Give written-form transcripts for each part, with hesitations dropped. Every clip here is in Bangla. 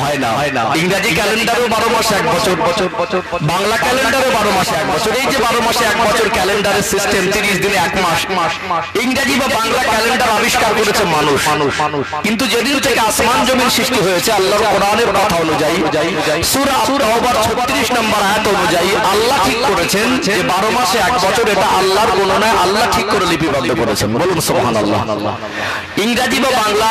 হয় না। ইংরেজি ক্যালেন্ডারও 12 মাসে 1 বছর, বাংলা ক্যালেন্ডারও 12 মাসে 1 বছর। এই যে 12 মাসে 1 বছর ক্যালেন্ডারের সিস্টেম, 30 দিনে 1 মাস, ইংরেজি বা বাংলা ক্যালেন্ডার আবিষ্কার করেছে মানুষ। কিন্তু যেদিন থেকে আসমান জমিন সৃষ্টি হয়েছে, আল্লাহর কোরআনের কথা অনুযায়ী সূরা তাওবার 36 নম্বর আয়াত অনুযায়ী আল্লাহ ঠিক করেছেন যে 12 মাসে 1 বছর, এটা আল্লাহর গণনায় আল্লাহ ঠিক করে লিপিবদ্ধ করেছেন। বলুন সুবহানাল্লাহ। ইংরেজি বা বাংলা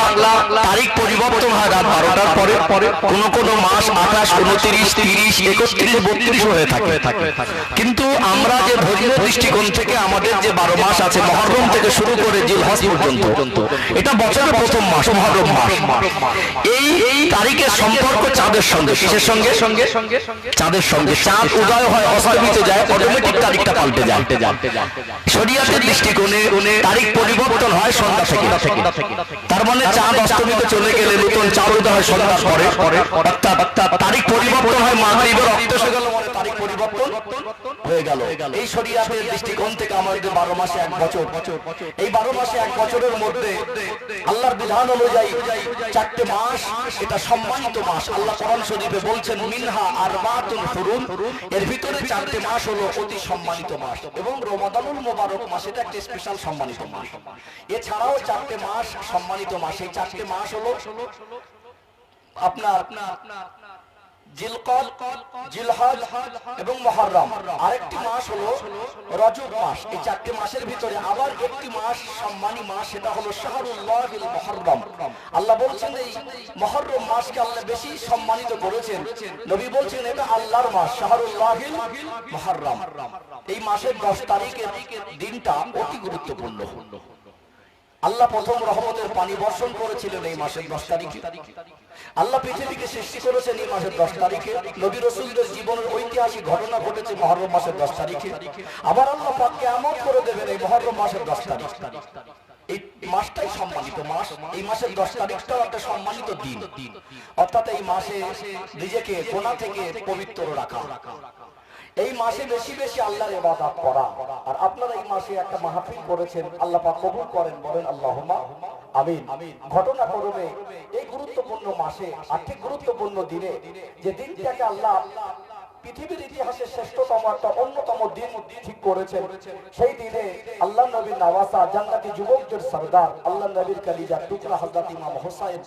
তারিখ পরিবর্তন হয় রাত 12টার পরে। কোন মাস 28, 29, 30, 31, 32 হয়ে থাকে। কিন্তু আমরা যে ধর্মীয় দৃষ্টিকোণ থেকে আমাদের যে 12 মাস আছে, মুহররম থেকে শুরু করে জিলহজ পর্যন্ত, এটা বছরের প্রথম মাস, মুহররম মাস। এই তারিখের সম্পর্ক চাঁদের সঙ্গে। কিসের সঙ্গে? চাঁদের সঙ্গে। চাঁদ উদয় হয়, অস্তমিত যায়, অটোমেটিক তারিখটা পাল্টে যায়। শরীয়তের দৃষ্টিকোণে তারিখ পরিবর্তন হয় সন্ধ্যা থেকে। তার মানে চাঁদ অস্তমিত চলে গেলে নতুন চাঁদ উদয় হয় সন্ধ্যার পরে, অর্থাৎ তারিখ পরিবর্তন হয় মাগরিবের রক্ত এসে গেল, মানে তারিখ পরিবর্তন হয়ে গেল। এই শরীয়তের দৃষ্টিকোণ থেকে আমাদের 12 মাসে 1 বছর। এই 12 মাসে 1 বছরের মধ্যে আল্লাহর বিধান অনুযায়ী 4টে মাস, এটা সম্মানিত মাস। আল্লাহ কোরআন শরীফে বলছেন মিনহা আরবাতুন হুরুম, এর ভিতরে 4টে মাস হলো অতি সম্মানিত মাস, এবং রমাদানুল মুবারক মাস এটা একটা স্পেশাল সম্মানিত মাস। এছাড়াও 4টে মাস সম্মানিত মাস। এই 4টে মাস হলো আপনার জিলকদ, জিলহজ এবং মুহররম। আরেকটি মাস হলো রজব মাস। এই 4টে মাসের ভিতরে আবার একটি মাস সম্মানী মাস, সেটা হলো শাহরুল্লাহিল মুহররম। আল্লাহ বলছেন এই মুহররম মাসকে আল্লাহ বেশি সম্মানিত করেছেন। নবী বলছেন এটা আল্লাহর মাস, শাহরুল্লাহিল মুহররম। এই মাসের 10 তারিখের দিনটা অতি গুরুত্বপূর্ণ। আল্লাহ প্রথম রহমতের পানি বর্ষণ করেছিলেন এই মাসের 10 তারিখে। আল্লাহ পৃথিবীকে সৃষ্টি করেছেন এই মাসের 10 তারিখে। নবী রাসূলদের জীবনের ঐতিহাসিক ঘটনা ঘটেছে মুহররম মাসের 10 তারিখে। আবার আল্লাহ পাক কিয়ামত করে দেবেন এই মুহররম মাসের 10 তারিখ। এই মাসটাই সম্মানিত মাস। এই মাসের 10 তারিখটাও একটা সম্মানিত দিন। অর্থাৎ এই মাসে নিজেকে গুনাহ থেকে পবিত্র রাখা, এই মাসে বেশি বেশি আল্লাহর ইবাদত করা। আর আপনারা এই মাসে একটা মাহফিল করেছেন, আল্লাহ পাক কবুল করেন, বলেন আল্লাহুম্মা আমিন। ঘটনাক্রমে এই গুরুত্বপূর্ণ মাসে আর ঠিক গুরুত্বপূর্ণ দিনে, যে দিনটাকে আল্লাহ পৃথিবীর ইতিহাসের শ্রেষ্ঠতম একটা অন্যতম দিন ঠিক করেছেন, সেই দিনে আল্লাহ নবীর নওয়াসা, জান্নাতি যুবকদের সরদার, আল্লাহ নবীর কলিজার টুকরা হযরত ইমাম হুসাইন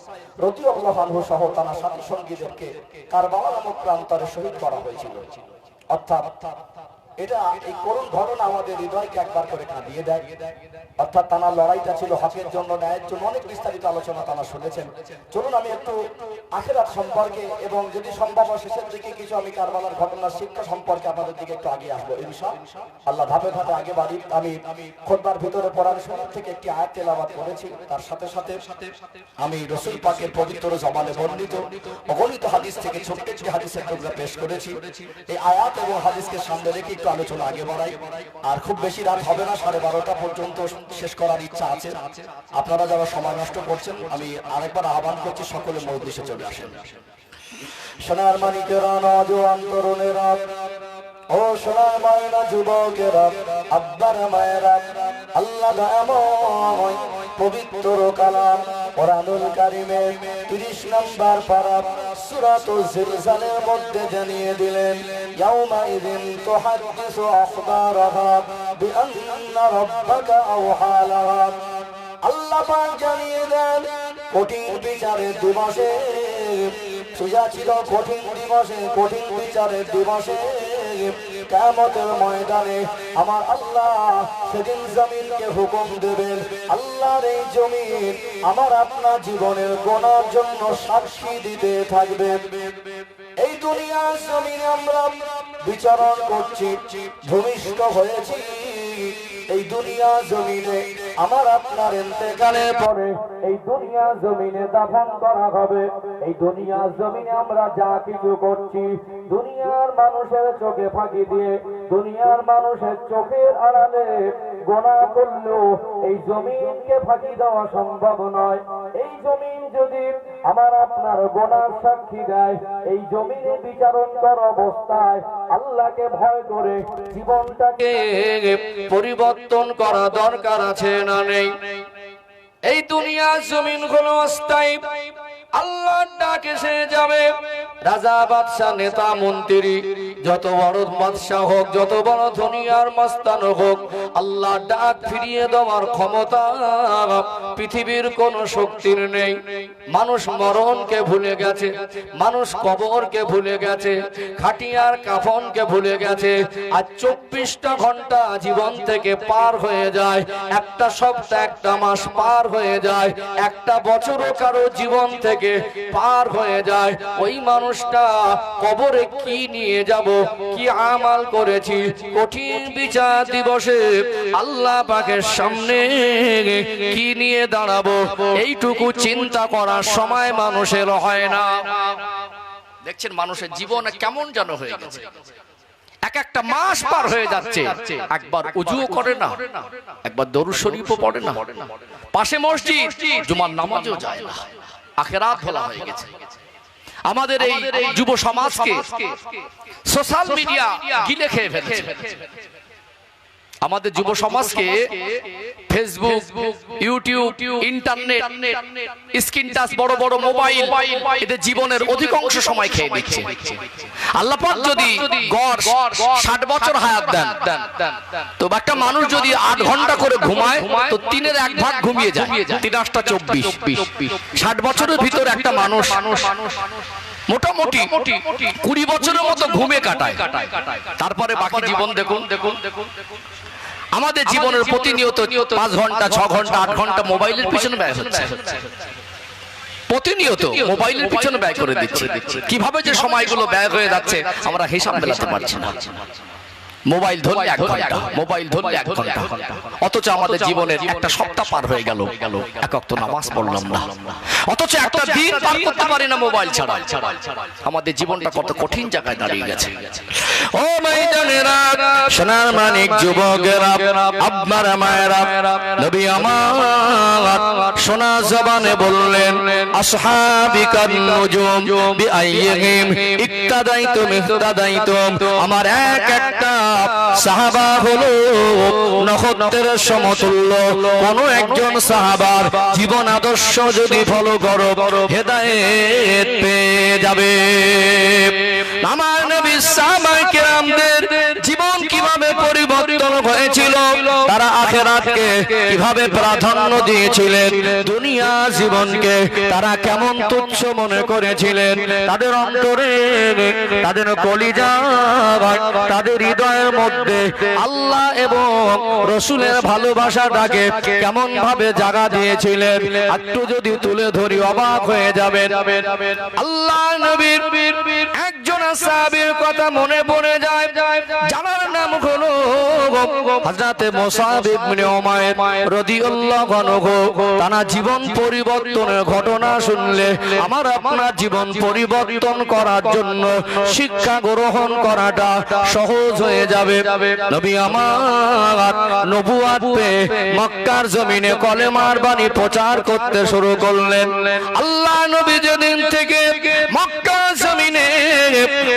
রাদিয়াল্লাহু আনহু সহ তার সাথী সঙ্গীদেরকে কারবালা নামক প্রান্তরে শহীদ করা হয়েছিল। অর্থাৎ এটা এই করুণ ঘটনা আমাদের হৃদয়কে একবার করে কাঁদিয়ে দেয়। অর্থাৎ তার লড়াইটা ছিল হকের জন্য, ন্যায়ের জন্য। অনেক বিস্তারিত আলোচনা তারা শুনেছেন। চলুন আমি একটু আখিরাত সম্পর্কে এবং যদি সম্ভব হয় শেষের দিকে কিছু আমি কারবালার ঘটনার শিক্ষা সম্পর্কে আপনাদের দিকে একটু আগে আসবো ইনশাআল্লাহ। ধাপে ধাপে আগে বাড়ি। আমি খুতবার ভিতরে কোরআন শরীফ থেকে একটি আয়াত তেলাওয়াত করেছি, তার সাথে সাথে আমি রাসূল পাকের পবিত্র জবানে বর্ণিত অগণিত হাদিস থেকে ছোট্ট একটি হাদিসের টুকরা পেশ করেছি। এই আয়াত এবং হাদিসকে সামনে রেখে একটু আলোচনা আগে বাড়াই। আর খুব বেশি রাত হবে না, 12:30 পর্যন্ত শেষ করার ইচ্ছা আছে। আপনারা যারা সময় নষ্ট করছেন, আমি আরেকবার আহ্বান করছি সকলে মজলিসে চলে আসেন। সোনার মানিকেরা, নওজোয়ান তরুণেরা, ও সোনার মায়েরা, যুবকেরা, আব্বার মায়েরা, আল্লাহ দয়াময় পবিত্র কালাম কোরআনুল কারীমের 30 নম্বর পারা সূরাতুল জিলজালের মধ্যে জানিয়ে দিলেন, ইয়াউমা ইযিন তুহাদ্দিসু আখবারাহা বিআন্না রাব্বাকা আওহা লাহা। আল্লাহ পাক জানিয়ে দেন কঠিন বিচারের দিবসে, সোজা ছিল কঠিন দিবসে, কঠিন বিচারের দিবসে, কিয়ামতের ময়দানে আমার আল্লাহ সেদিন জমিনকে হুকুম দেবেন, আল্লাহর এই জমিন আমার আপনার জীবনের গুনার জন্য সাক্ষী দিতে থাকবে। এই দুনিয়ার জমিনে আমরা বিচরণ করছি, ভূমিষ্ঠ হয়েছি। এই দুনিয়া জমিনে আমার আপনার ইন্তেকালের পরে এই দুনিয়া জমিনে দাফন করা হবে। এই দুনিয়া জমিনে আমরা যা কিছু করছি, দুনিয়ার মানুষের চোখে ফাঁকি দিয়ে, দুনিয়ার মানুষের চোখের আড়ালে গুনাহ করলেও এই জমিনকে ফাঁকি দেওয়া সম্ভব নয়। এই জমিন যদি আমার আপনার গুনার সাক্ষী দেয়, এই জমিনে বিচারণ করা অবস্থায় আল্লাহকে ভয় করে জীবনটাকে পরিবর্তন করা দরকার আছে না নেই? এই দুনিয়ার জমিন হলো অস্থায়ী, আল্লাহর ডাক এসে যাবে। রাজা বাদশাহ নেতা মন্ত্রী যত বড় বাদশাহ হোক, যত বড় দুনিয়ার মস্তান হোক, আল্লাহর ডাক ফিরিয়ে দেওয়ার ক্ষমতা পৃথিবীর কোন শক্তির নেই। মানুষ মরণকে ভুলে গেছে, মানুষ কবরকে ভুলে গেছে, খাটিয়ার কাফনকে ভুলে গেছে। আর 24টা ঘন্টা জীবন থেকে পার হয়ে যায়, একটা সপ্তাহ একটা মাস পার হয়ে যায়, একটা বছরও কারো জীবন থেকে পার হয়ে যায়। ওই মানুষটা কবরে কি নিয়ে যাব, কি আমাল করেছি, কঠিন বিচার দিবসে আল্লাহ পাকের সামনে কি নিয়ে দাঁড়াবো, এইটুকু চিন্তা করার সময় মানুষের হয় না। দেখছেন মানুষের জীবনে কেমন যেন হয়ে গেছে। এক একটা মাস পার হয়ে যাচ্ছে, একবার উজুও করে না, একবার দরুদ শরীফও পড়ে না, পাশে মসজিদ, জুমার নামাজও যায় না। আখিরাত ভোলা হয়ে গেছে। আমাদের এই যুব সমাজকে সোশ্যাল মিডিয়া গিলে খেয়ে ফেলেছে। আমাদের যুব সমাজকে Facebook, YouTube, internet, screen touch, বড় বড় মোবাইল এদের জীবনের অধিকাংশ সময় খেয়ে নিচ্ছে। আল্লাহ পাক যদি গড় 60 বছর হায়াত দেন, তো একটা মানুষ যদি 8 ঘন্টা করে ঘুমায়, তো 3-এর 1 ভাগ ঘুমিয়ে যায়, 3-8টা 24। 60 বছরের ভিতরে একটা মানুষ মোটামুটি 20 বছরের মতো ঘুমে কাটায়। তারপরে বাকি জীবন দেখুন। আমাদের জীবনের প্রতিনিয়ত 5 ঘন্টা, 6 ঘন্টা, 8 ঘন্টা মোবাইলের পিছনে ব্যয় হচ্ছে। প্রতিনিয়ত মোবাইলের পিছনে ব্যয় করে দিচ্ছে। কিভাবে যে সময়গুলো ব্যয় হয়ে যাচ্ছে আমরা হিসাব মেলাতে পারছি না। মোবাইল ধরলে 1 ঘন্টা, মোবাইল ধরলে 1 ঘন্টা, অথচ আমাদের জীবনের একটা সপ্তাহ পার হয়ে গেল, এক ওয়াক্ত নামাজ পড়লাম না, অথচ একটা দিন পার করতে পারি না মোবাইল ছাড়া। আমাদের জীবনটা কত কঠিন জায়গায় দাঁড়িয়ে গেছে। ও ভাইজানেরা, সোনার মানিক যুবকেরা, আপনারা মায়েরা, নবী আমার সোনা জবানে বললেন, আসহাবিকান নুজুম বিআইয়িহিম ইক্তাদাইতুম ইহতাদাইতুম। আমার এক একটা সাহাবা হলো নক্ষত্রের সমতুল্য। কোন একজন সাহাবার জীবন আদর্শ যদি ফলো করো, হেদায়েত পেয়ে যাবে। আমার নবী সাহাবায়ে কেরামদের জীবন কিভাবে পরিবর্তন হয়েছিল, তারা আখিরাতকে কিভাবে প্রাধান্য দিয়েছিলেন, দুনিয়া জীবনকে তারা কেমন তুচ্ছ মনে করেছিলেন, তাদের অন্তরে, তাদের কলিজা, তাদের হৃদয়ের মধ্যে আল্লাহ এবং রাসূলের ভালোবাসাটাকে কেমন ভাবে জায়গা দিয়েছিলেন, একটু যদি তুলে ধরি অবাক হয়ে যাবেন। আল্লাহ নবীর একজন সাহাবীর কথা মনে পড়ে যায়, যার নাম হলো হযরত মুসাব ইবনে উমাইর রাদিয়াল্লাহু আনহু। তারা জীবন পরিবর্তনের ঘটনা শুনলে আমার আপনার জীবন পরিবর্তন করার জন্য শিক্ষা গ্রহণ করাটা সহজ হয়ে যাবে। নবী আমার নবুয়ত পেয়ে মক্কার জমিনে কলেমার বাণী প্রচার করতে শুরু করলেন। আল্লাহ নবী যেদিন থেকে মক্কার জমিনে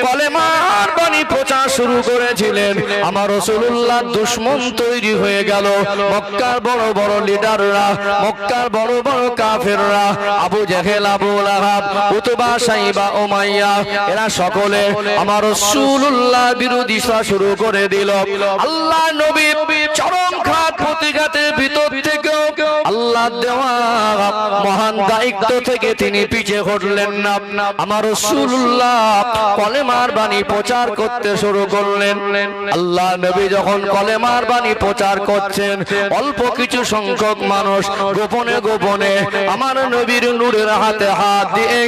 কলেমার বাণী প্রচার শুরু করেছিলেন, আমার রাসূলুল্লাহ দুশমন তৈরি হয়ে গেল। মক্কার বড় বড় লিডাররা, মক্কার বড় বড় কাফেররা, আবু জেহেল, আবু লাহাব, উতবা, সাইবা, উমাইয়া, এরা সকলে আমার রাসূলুল্লাহ বিরোধিতা শুরু করে দিল। আল্লাহ নবী চরম ঘাত প্রতিঘাতের ভিতর থেকেও আল্লাহ দেওয়া মহান দায়িত্ব থেকে তিনি পিছে হটলেন না। আমার রাসূলুল্লাহ কলেমার বাণী প্রচার করতে শুরু করলেন। আল্লাহ নবী যখন কলেমার বাণী প্রচার করছেন, অল্প কিছু সংখ্যক মানুষ গোপনে গোপনে আমার নবীর নূরের হাতে হাত দিয়ে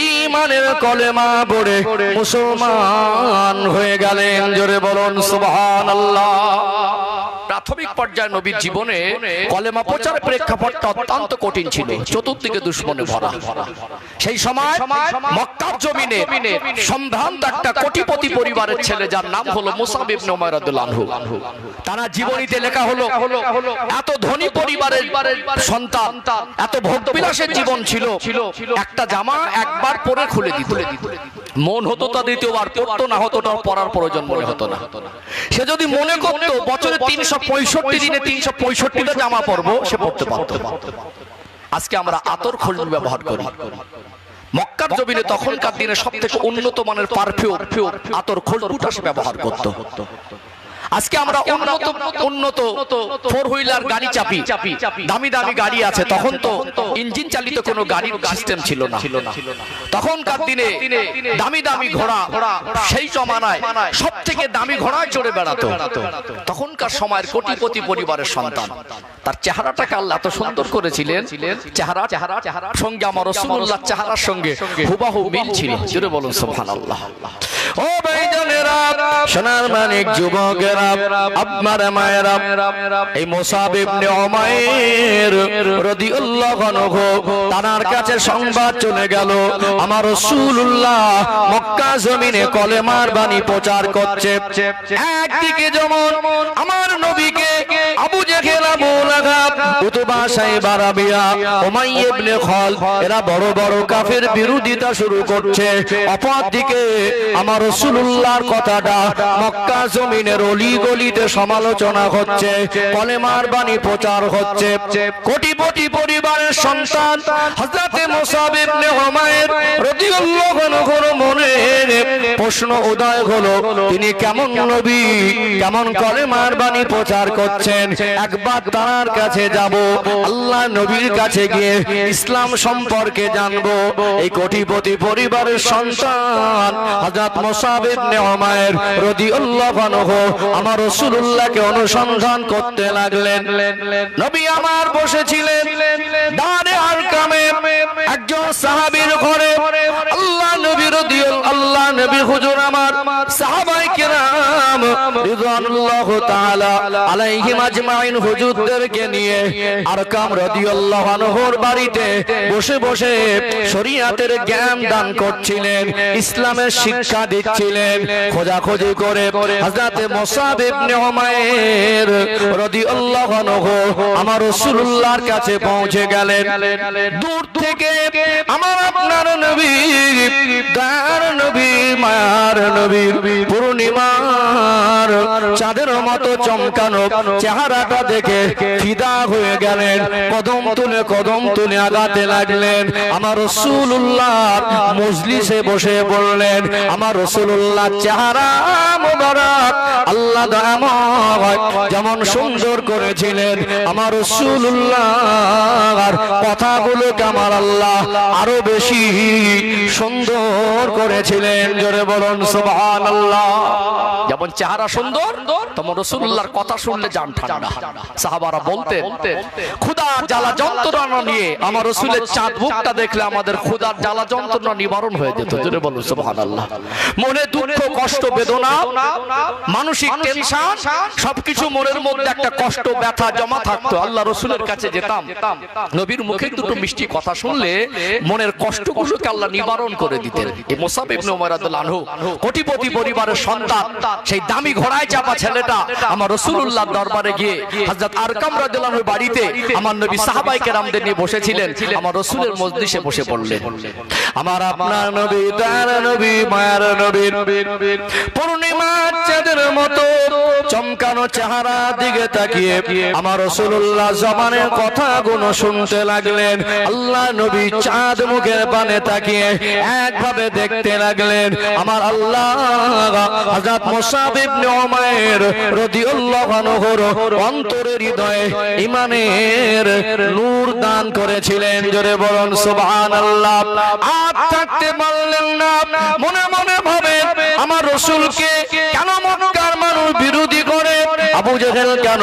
ঈমানের কলেমা পড়ে মুসলমান হয়ে গেলেন। জোরে বলুন সুবহানাল্লাহ। প্রাথমিক পর্যায়ে নবীর জীবনে কলেমা প্রচারের প্রেক্ষাপটটা অত্যন্ত কঠিন ছিল, চতুর্দিকে দুশমনে ভরা। সেই সময় মক্কার জমিনে সম্ভ্রান্ত একটা কোটিপতি পরিবারের ছেলে, যার নাম হলো মুসাব ইবনে উমাইর রাদিয়াল্লাহু আনহু। তারা জীবনীতে লেখা হলো, এত ধনী পরিবারের সন্তান, এত ভোগবিলাসের জীবন ছিল, একটা জামা একবার পরে খুলে দিত, মন হতো তা দ্বিতীয়বার পরতো, না হতো তার পরার প্রয়োজন মনে হতো না। সে যদি মনে করতো বছরে 365 দিনে 365টা জামা পরবো, সে পরতে পারতো। আজকে আমরা আতর খোল ব্যবহার করি, মক্কার জমিনে তখনকার দিনে সবথেকে উন্নত মানের পারফিউম আতর খোলবুটাস ব্যবহার করত। আজকে আমরা উন্নত ফোর হুইলার গাড়ি চাপি, দামি দামি গাড়ি আছে, তখন তো ইঞ্জিন চালিত কোনো গাড়ির সিস্টেম ছিল না। তখনকার দিনে দামি দামি ঘোড়া, সেই জমানায় সব থেকে দামি ঘোড়ায় চড়ে বেড়াতো। তখনকার সময়ের কোটিপতি পরিবারের সন্তান, তার চেহারাটাকে আল্লাহ এত সুন্দর করেছিলেন, চেহারা সঙ্গে আমার রাসূলুল্লাহর চেহারার সঙ্গে হুবহু মিল ছিল। জোরে বলুন সুবহানাল্লাহ। ও ভাইজানেরা, সোনার মানিক যুবকেরা, আপনারা মায়েরা, এই মুসাব ইবনে উমাইর রাদিয়াল্লাহু আনহু তার কাছে সংবাদ চলে গেল, আমার রাসূলুল্লাহ মক্কা জমিনে কলেমার বাণী প্রচার করছে। একদিকে যেমন আমার নবীকে আবু জেহেল, আবু লাহাব, উতবা, সাইবা, রাবিয়া, উমাইয়া ইবনে খালদ এরা বড় বড় কাফের বিরোধিতা শুরু করছে। অপরদিকে আমার রাসূলুল্লাহর কথাটা মক্কা জমিনের অলি গলিতে সমালোচনা হচ্ছে, কলেমার বাণী প্রচার হচ্ছে। কোটিপতি পরিবারের সন্তান হযরতে মুসাব ইবনে উমাইর রাদিয়াল্লাহু আনহুর মনে প্রশ্ন উদয় হলো, তিনি কেমন নবী, কেমন কলেমার বাণী প্রচার করছেন। একবার তার কাছে যাব, আল্লাহ নবীর কাছে গিয়ে ইসলাম সম্পর্কে জানবো। এই কোটিপতি পরিবারের সন্তান হযরত মুসাব ইবনে উমাইর রাদিয়াল্লাহু আনহু আমার রাসূলুল্লাহকে অনুসন্ধান করতে লাগলেন। নবী আমার বসেছিলেন দারে আরকামে একজন সাহাবীর ঘরে। আল্লাহ নবী আল্লাহ নবী হুজুর আমার সাহাবায়ে কেরাম রিদওয়ানুল্লাহ তাআলা আলাইহিম আজমাইন হুজুরদেরকে নিয়ে আরকাম রাদিয়াল্লাহু আনহুর বাড়িতে বসে বসে শরীয়তের জ্ঞান দান করছিলেন, ইসলামের শিক্ষা দিচ্ছিলেন। খোঁজাখুঁজি করে হযরতে মুসাব ইবনে উমাইর রাদিয়াল্লাহু আনহু আমার রাসূলুল্লাহর কাছে পৌঁছে গেলেন। দূর থেকে আমার আপনার নবী, দয়ার নবী, মায়ার নবী, পূর্ণিমার চাঁদের মতো চমকানো চেহারাটা দেখে ফিদা হয়ে গেলেন। কদম তুলে আগাতে লাগলেন। আমার রাসূলুল্লাহর মজলিসে বসে বললেন, আমার রাসূলুল্লাহর চেহারা মোবারক আল্লাহ দয়াময় যেমন সুন্দর করেছিলেন, আমার রাসূলুল্লাহর কথাগুলোকে আমার আল্লাহ আরো বেশি সুন্দর করেছিলেন। জোরে বলুন সুবহানাল্লাহ। যেমন চেহারা সুন্দর, তোমার রাসূলুল্লাহর কথা শুনলে জান ঠান্ডা। সাহাবারা বলতেন, ক্ষুধার জ্বালা যন্ত্রণা নিয়ে আমার রাসূলের চাঁদ মুখটা দেখলে আমাদের ক্ষুধার জ্বালা যন্ত্রণা নিবারণ হয়ে যেত। জোরে বলুন সুবহানাল্লাহ। মনে দুঃখ, কষ্ট, বেদনা, মানসিক টেনশন সবকিছু মনের মধ্যে একটা কষ্ট, ব্যথা জমা থাকতো। আল্লাহ রাসূলের কাছে যেতাম, নবীর মুখে দুটো মিষ্টি কথা শুনলে মনের কষ্টগুলোকে আল্লাহ নিবারণ করে দিতেন। এই মুসাব ইবনে উমাইর রাদিয়াল্লাহু আনহু কোটিপতি পরিবারের সন্তান, সেই দামি ঘোড়ায় চাপা ছেলেটা আমার রাসূলুল্লাহর দরবারে গিয়ে হযরত আরকাম রাদিয়াল্লাহু আনহুর বাড়িতে আমার নবী সাহাবায়ে কেরামদের নিয়ে বসেছিলেন। আমার রাসূলের মজলিসে বসে পড়লেন। আমার আপনার নবী, দয়ার নবী, মায়ার নবী, পূর্ণিমার চাঁদের মতো চমকানো চেহারা দিকে তাকিয়ে আমার রাসূলুল্লাহ জবানের কথাগুলো শুনতে লাগলেন। আল্লাহ নবী চাঁদ মুখের পানে তাকিয়ে একভাবে দেখতে লাগলেন। আমার আল্লাহ হযরত মুসাব ইবনে উমাইর রাদিয়াল্লাহু আনহুর অন্তরের হৃদয়ে ঈমানের নূর দান করেছিলেন। জোরে বলুন সুবহানাল্লাহ। আর থাকতে পারলেন না, মনে মনে ভাবে আমার রাসূলকে কেন মক্কার মানুষ বিরোধী করে? আবু জেহেল কেন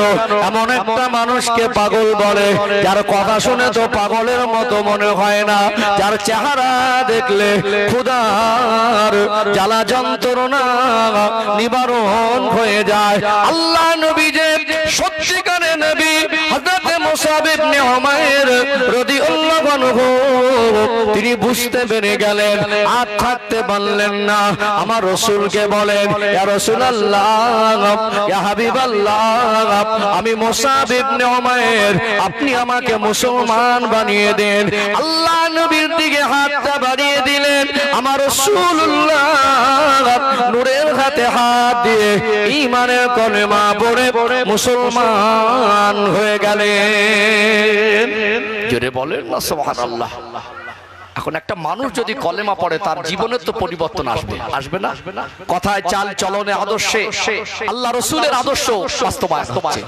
এমন একটা মানুষকে পাগল বলে, যার কথা শুনে তো পাগলের মতো মনে হয় না, যার চেহারা দেখলে ক্ষুধার জ্বালা যন্ত্রণা নিবারণ হয়ে যায়। আল্লাহ নবী যে সত্যিকারে নবী হযরত মুসাব ইবনে উমাইর রাদিয়াল্লাহু আনহু তিনি বুঝতে পেরে গেলেন, আর থাকতে পারলেন না। আমার রাসূলকে বলেন, ইয়া রাসূলুল্লাহ, ইয়া হাবিবাল্লাহ, আমি মুসাব ইবনে উমাইর, আপনি আমাকে মুসলমান বানিয়ে দেন। আল্লাহ নবীর দিকে হাতটা বাড়িয়ে দিলেন। আমার রাসূলুল্লাহ নূরের হাতে হাত দিয়ে ঈমানের কলেমা পড়ে মুসলমান হয়ে গেলেন। জোরে বলেন না সুবহানাল্লাহ। এখন একটা মানুষ যদি কলেমা পড়ে তার জীবনের তো পরিবর্তন আসবে, আসবে না? কথায়, চাল চলনে, আদর্শে আল্লাহ রাসূলের আদর্শ বাস্তবায়ন হচ্ছে।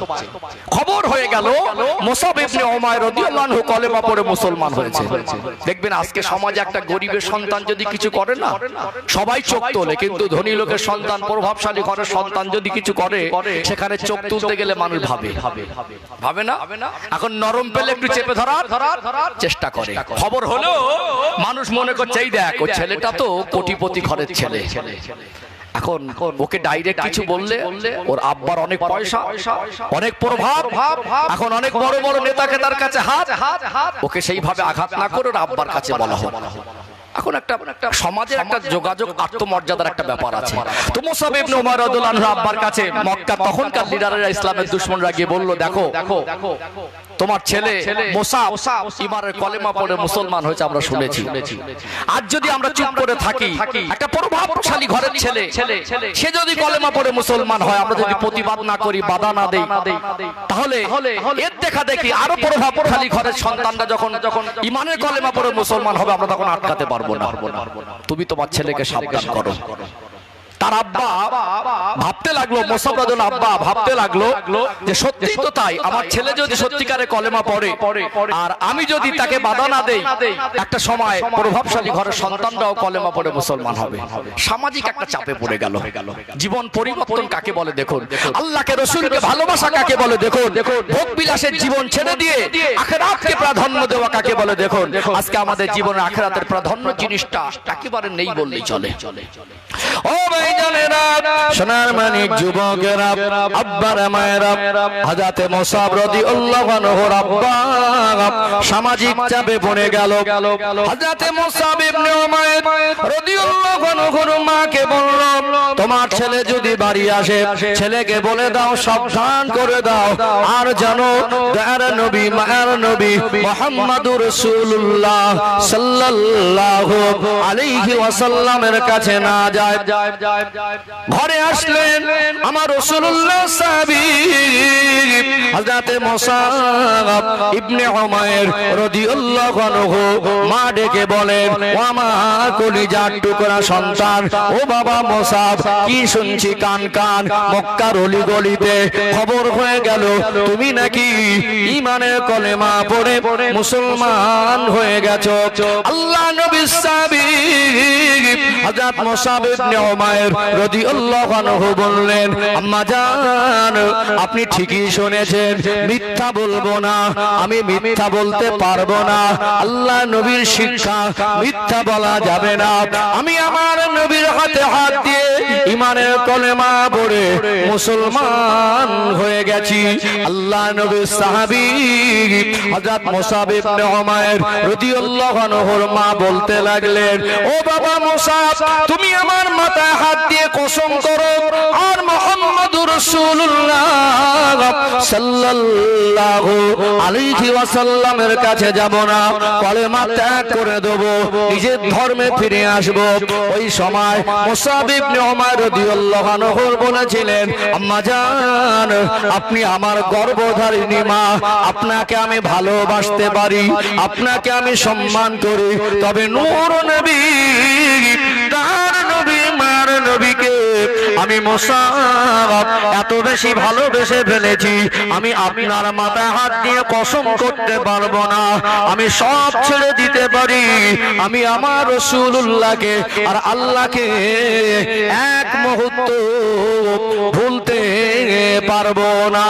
খবর হয়ে গেল মুসাব ইবনে উমাইর রাদিয়াল্লাহু আনহু কলেমা পড়ে মুসলমান হয়েছে। দেখবেন আজকে সমাজে একটা গরিবের সন্তান যদি কিছু করে না, সবাই চোখ তোলে, কিন্তু ধনী লোকের সন্তান, প্রভাবশালী ঘরের সন্তান যদি কিছু করে, সেখানে চোখ তুলতে গেলে মানুষ ভাবে না। এখন নরম পেলে একটু চেপে ধরার চেষ্টা করে। খবর হলো মানুষ মনে করছে এই দেখ, ওই ছেলেটা তো কোটিপতি ঘরের ছেলে। এখন ওকে ডাইরেক্ট কিছু বললে ওর আব্বার অনেক পয়সা, অনেক প্রভাব, এখন অনেক বড় বড় নেতাকে তার কাছে হাত, ওকে সেইভাবে আঘাত না করে ওর আব্বার কাছে বলা হোক। এখন একটা সমাজের একটা যোগাযোগ, আত্মমর্যাদার একটা ব্যাপার আছে। তো মুসাব ইবনে উমাইর রাদিয়াল্লাহু আনহু আব্বার কাছে মক্কা তখনকার লিডাররা, ইসলামের দুশমনরা গিয়ে বলল, দেখো তোমার ছেলে মুসাব ইমানের কলেমা পড়ে মুসলমান হয়েছে, আমরা শুনেছি। আজ যদি আমরা চুপ করে থাকি, একটা প্রভাবশালী ঘরের ছেলে সে যদি কলেমা পড়ে মুসলমান হয়, আমরা যদি প্রতিবাদ না করি, বাধা না দেই, তাহলে এর দেখা দেখি আরো প্রভাবশালী ঘরের সন্তানরা যখন ইমানের কলেমা পড়ে মুসলমান হবে, আমরা তখন আটকাতে পারবো না। তুমি তোমার ছেলেকে সাবধান করো। তার আব্বা ভাবতে লাগলো, মুসাব রাদিয়াল্লাহু আব্বা ভাবতে লাগলো যে সত্যি তো তাই, আমার ছেলে যদি সত্যিকারে কলেমা পড়ে আর আমি যদি তাকে বাধা না দেই, একটা সময় প্রভাবশালী ঘরের সন্তানরাও কলেমা পড়ে মুসলমান হবে। সামাজিক একটা চাপে পড়ে গেল। জীবন পরিবর্তন কাকে বলে দেখুন, আল্লাহকে রাসূলকে ভালোবাসা কাকে বলে দেখুন, ভোগ বিলাসের জীবন ছেড়ে দিয়ে আখিরাতকে প্রাধান্য দেওয়া কাকে বলে দেখুন। আজকে আমাদের জীবনে আখিরাতের প্রাধান্য জিনিসটা একেবারে নেই বললেই চলে। ও ভাইজানেরা, সোনার মানিক যুবকেরা, আব্বারা মায়েরা, হযরত মুসাব রাদিয়াল্লাহু আনহুর আব্বা সামাজিক চাপে পড়ে গেল। হযরত মুসাব ইবনে উমাইর রাদিয়াল্লাহু আনহুর মাকে বলল, তোমার ছেলে যদি বাড়ি আসে, ছেলেকে বলে দাও, সাবধান করে দাও, আর জানো দয়ার নবী, মায়ের নবী মুহাম্মদুর রাসূলুল্লাহ সাল্লাল্লাহু আলাইহি ওয়াসাল্লামের কাছে না যায়। ঘরে আসলেন আমার রাসূলুল্লাহ সাহাবী হযরত মুসাব ইবনে উমাইর রাদিয়াল্লাহু আনহু, মা ডেকে বলেন, ও আমার কলিজার টুকরা সন্তান, ও বাবা মুসাব, কি শুনছি কান কান, মক্কার অলি গলিতে খবর হয়ে গেল তুমি নাকি ঈমানের কলেমা পড়ে মুসলমান হয়ে গেছো। আল্লাহ নবীর সাহাবী হযরত মুসাব ইবনে উমাইর রাদিয়াল্লাহু আনহু বললেন, আম্মা জান, আপনি ঠিকই শুনেছেন, মিথ্যা বলবো না, আমি মিথ্যা বলতে পারবো না। আল্লাহ নবীর শিক্ষা, মিথ্যা বলা যাবে না। আমি আমার নবীর হাতে হাত দিয়ে ঈমানের কলেমা পড়ে মুসলমান হয়ে গেছি। আল্লাহ নবীর সাহাবী হযরত মুসাব ইবনে উমাইর রাদিয়াল্লাহু আনহুর মা বলতে লাগলেন, ও বাবা মুসাব, তুমি আমার মাথায় হাত দিয়ে কসম করো, আর মুহাম্মদুর রাসূলুল্লাহ সাল্লাল্লাহু আলাইহি ওয়াসাল্লামের কাছে যাব না, কলেমা ত্যাগ করে দেব, নিজের ধর্মে ফিরে আসব। ওই সময় মুসাব ইবনে উমাইর রাদিয়াল্লাহু আনহু বলেছিলেন, আম্মা জান, আপনি আমার গর্ভধারিণী মা, আপনাকে আমি ভালোবাসতে পারি, আপনাকে আমি সম্মান করি, তবে নূর নবী, তার নবী, মার নবীকে আমি মুসাব এত বেশি ভালোবেসে ফেলেছি, আমি আপনার মাথায় হাত দিয়ে কসম করতে পারবো না, আমি সব ছেড়ে দিতে পারি, আমি আমার রাসূলুল্লাহকে আর আল্লাহকে এক মুহূর্ত ভুলতে পারবো না।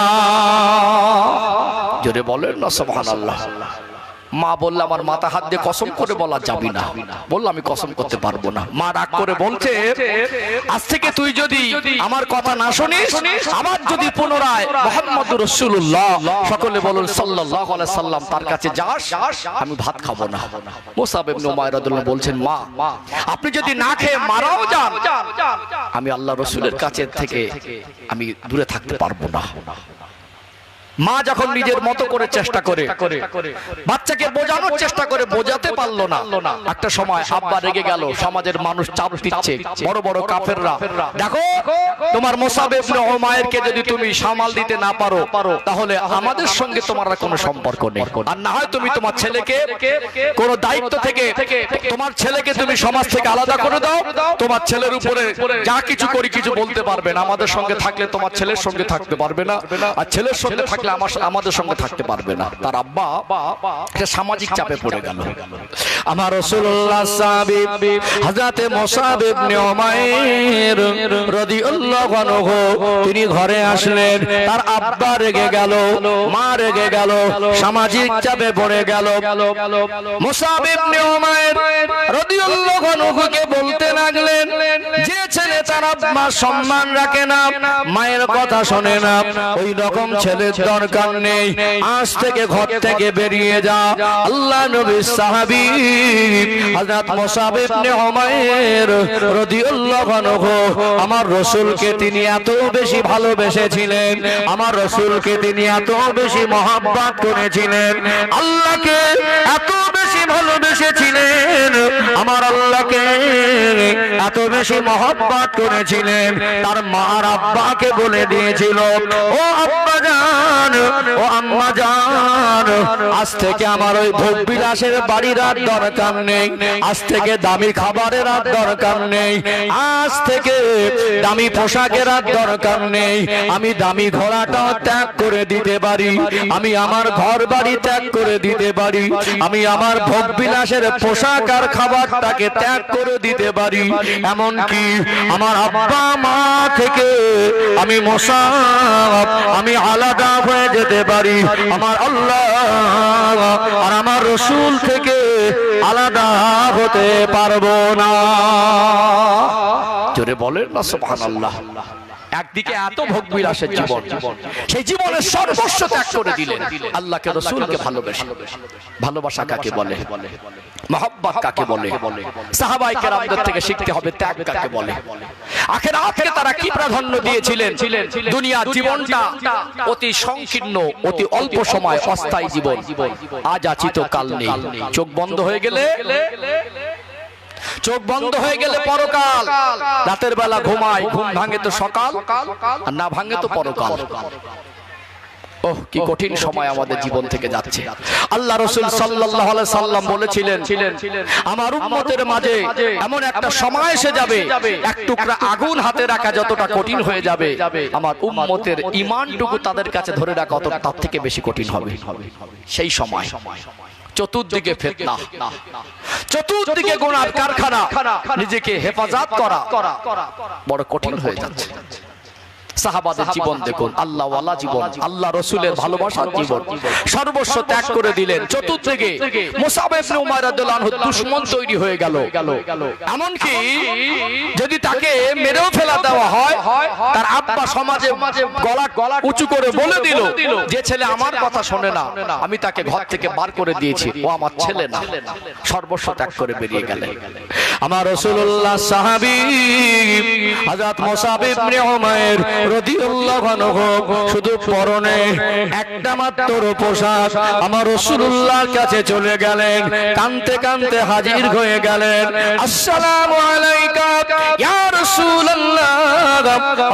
জোরে বলেন না সুবহানাল্লাহ। মা বলল, আমার মাথা হাত দিয়ে কসম করে বলা যাবে না। বললাম আমি কসম করতে পারবো না। মা রাগ করে বলছে, আজ থেকে তুই যদি আমার কথা না শুনিস, আবার যদি পুনরায় মুহাম্মদুর রাসূলুল্লাহ, সকলে বলুন সাল্লাল্লাহু আলাইহি সাল্লাম, তার কাছে যাস, আমি ভাত খাবো না। মুসাব ইবনে উমাইর রাদিয়াল্লাহু বলছেন, মা, আপনি যদি না খেয়ে মারাও যান, আমি আল্লাহ রাসূলের কাছে থেকে আমি দূরে থাকতে পারবো না। মা যখন নিজের মতো করে চেষ্টা করে বাচ্চাকে বোঝানোর চেষ্টা করে, বোঝাতে পারলো না। একটা সময় আব্বা রেগে গেল, সমাজের মানুষ চাপ দিচ্ছে, বড় বড় কাফেররা, দেখো তোমার মুসাব ইবনে উমাইরকে যদি তুমি সামাল দিতে না পারো তাহলে আমাদের সঙ্গে তোমার কোনো সম্পর্ক নেই, আর না হয় তুমি তোমার ছেলেকে কোন দায়িত্ব থেকে তোমার ছেলেকে তুমি সমাজ থেকে আলাদা করে দাও, তোমার ছেলের উপরে যা কিছু করি কিছু বলতে পারবে না, আমাদের সঙ্গে থাকলে তোমার ছেলের সঙ্গে থাকতে পারবে না, আর ছেলের সঙ্গে থাকলে আমাদের সঙ্গে থাকতে পারবে না। তার আব্বা একটা সামাজিক চাপে পড়ে গেল। আমার রাসূলুল্লাহ সাহাবী হযরতে মুসাব ইবনে উমাইর রাদিয়াল্লাহু আনহু তিনি ঘরে আসলেন, তার আব্বা রেগে গেল, মা রেগে গেল, সামাজিক চাপে পড়ে গেল। মুসাব ইবনে উমাইর রাদিয়াল্লাহু আনহুকে বলতে লাগলেন, যে ছেলে তার আব্বার সম্মান রাখে না, মায়ের কথা শোনে না, ওই রকম ছেলের দরকার নেই, আজ থেকে ঘর থেকে বেরিয়ে যা। আল্লাহ নবীর সাহাবী হযরত মুসাব ইবনে উমাইর রাদিয়াল্লাহু আনহু আমার রাসূলকে তিনি এত বেশি ভালোবেসেছিলেন, আমার রাসূলকে তিনি এত বেশি মহব্বত করেছিলেন, আল্লাহকে এত বেশি ভালোবেসেছিলেন, আমার আল্লাহকে এত বেশি মহব্বত করেছিলেন, তার মা আর আব্বাকে বলে দিয়েছিল, ও আব্বা জান, ও আম্মা জান, আজ থেকে আমার ওই ভোগ বিলাসের বাড়ির আর দরকার নেই, আজ থেকে দামি খাবারের আর দরকার নেই, আজ থেকে দামি পোশাকের আর দরকার নেই, আমি দামি ঘোড়াটাও ত্যাগ করে দিতে পারি, আমি আমার ঘর বাড়ি ত্যাগ করে দিতে পারি, আমি আমার ভোগ বিলাসের পোশাক আর খাবারটাকে ত্যাগ করে দিতে পারি, এমনকি আমার আব্বা মা থেকে আমি মুসাব আমি আলাদা হয়ে যেতে পারি, আমার আল্লাহ আর আমার রাসূল থেকে আলাদা হতে পারবো না। জোরে বলেন না সুবহানাল্লাহ। একদিকে এত ভোগ বিলাসের জীবন, সেই জীবনের সর্বস্ব ত্যাগ করে দিলেন আল্লাহকে রাসূলকে ভালোবেসে। ভালোবাসা কাকে বলে, মহব্বত কাকে বলে, সাহাবায়ে কেরামদের থেকে শিখতে হবে ত্যাগ কাকে বলে। আখিরাতকে তারা কি প্রাধান্য দিয়েছিলেন? দুনিয়ার জীবনটা অতি সংকীর্ণ, অতি অল্প সময়, অস্থায়ী জীবন, আজ আছি তো কাল নেই, চোখ বন্ধ হয়ে গেলে পরকাল, রাতের বেলা ঘুমায়, ঘুম ভাঙে তো সকাল, আর না ভাঙে তো পরকাল। ওহ, কি কঠিন সময় আমাদের জীবন থেকে যাচ্ছে। আল্লাহ রাসূল সাল্লাল্লাহু আলাইহি সাল্লাম বলেছিলেন, আমার উম্মতের মাঝে এমন একটা সময় এসে যাবে, এক টুকরা আগুন হাতে রাখা যতটা কঠিন হয়ে যাবে, আমার উম্মতের ঈমানটুকু তাদের কাছে ধরে রাখা তার থেকে বেশি কঠিন হবে। সেই সময় চতুর্দিকে ফিতনা, চতুর্দিকে গুনার কারখানা, নিজেকে হেফাজত করা বড় কঠিন হয়ে যাচ্ছে। সাহাবাদের জীবন দেখুন, আল্লাহ ওয়ালা জীবন, আল্লাহ রাসূলের ভালোবাসার জীবন, সর্বস্ব ত্যাগ করে দিলেন। চতুর্দিকে মুসাব ইবনে উমাইর রাদিয়াল্লাহু আনহু দুশমন তৈরি হয়ে গেল, এমনকি যদি তাকে মেরেও ফেলা দেওয়া হয়, তার আব্বা সমাজে গলা উঁচু করে বলে দিল, যে ছেলে আমার কথা শোনে না আমি তাকে ঘর থেকে বার করে দিয়েছি, ও আমার ছেলে না, সর্বস্ব ত্যাগ করে বেরিয়ে গেলেন। আমার রাসূলুল্লাহ সাহাবী হযরত মুসাব ইবনে উমাইর রাদিয়াল্লাহু আনহু শুধু পরনে একটা মাত্র পোশাক, আমার রাসূলুল্লাহর কাছে চলে গেলেন, কাঁদতে কাঁদতে হাজির হয়ে গেলেন। আসসালামু আলাইকা ইয়া রাসূলুল্লাহ,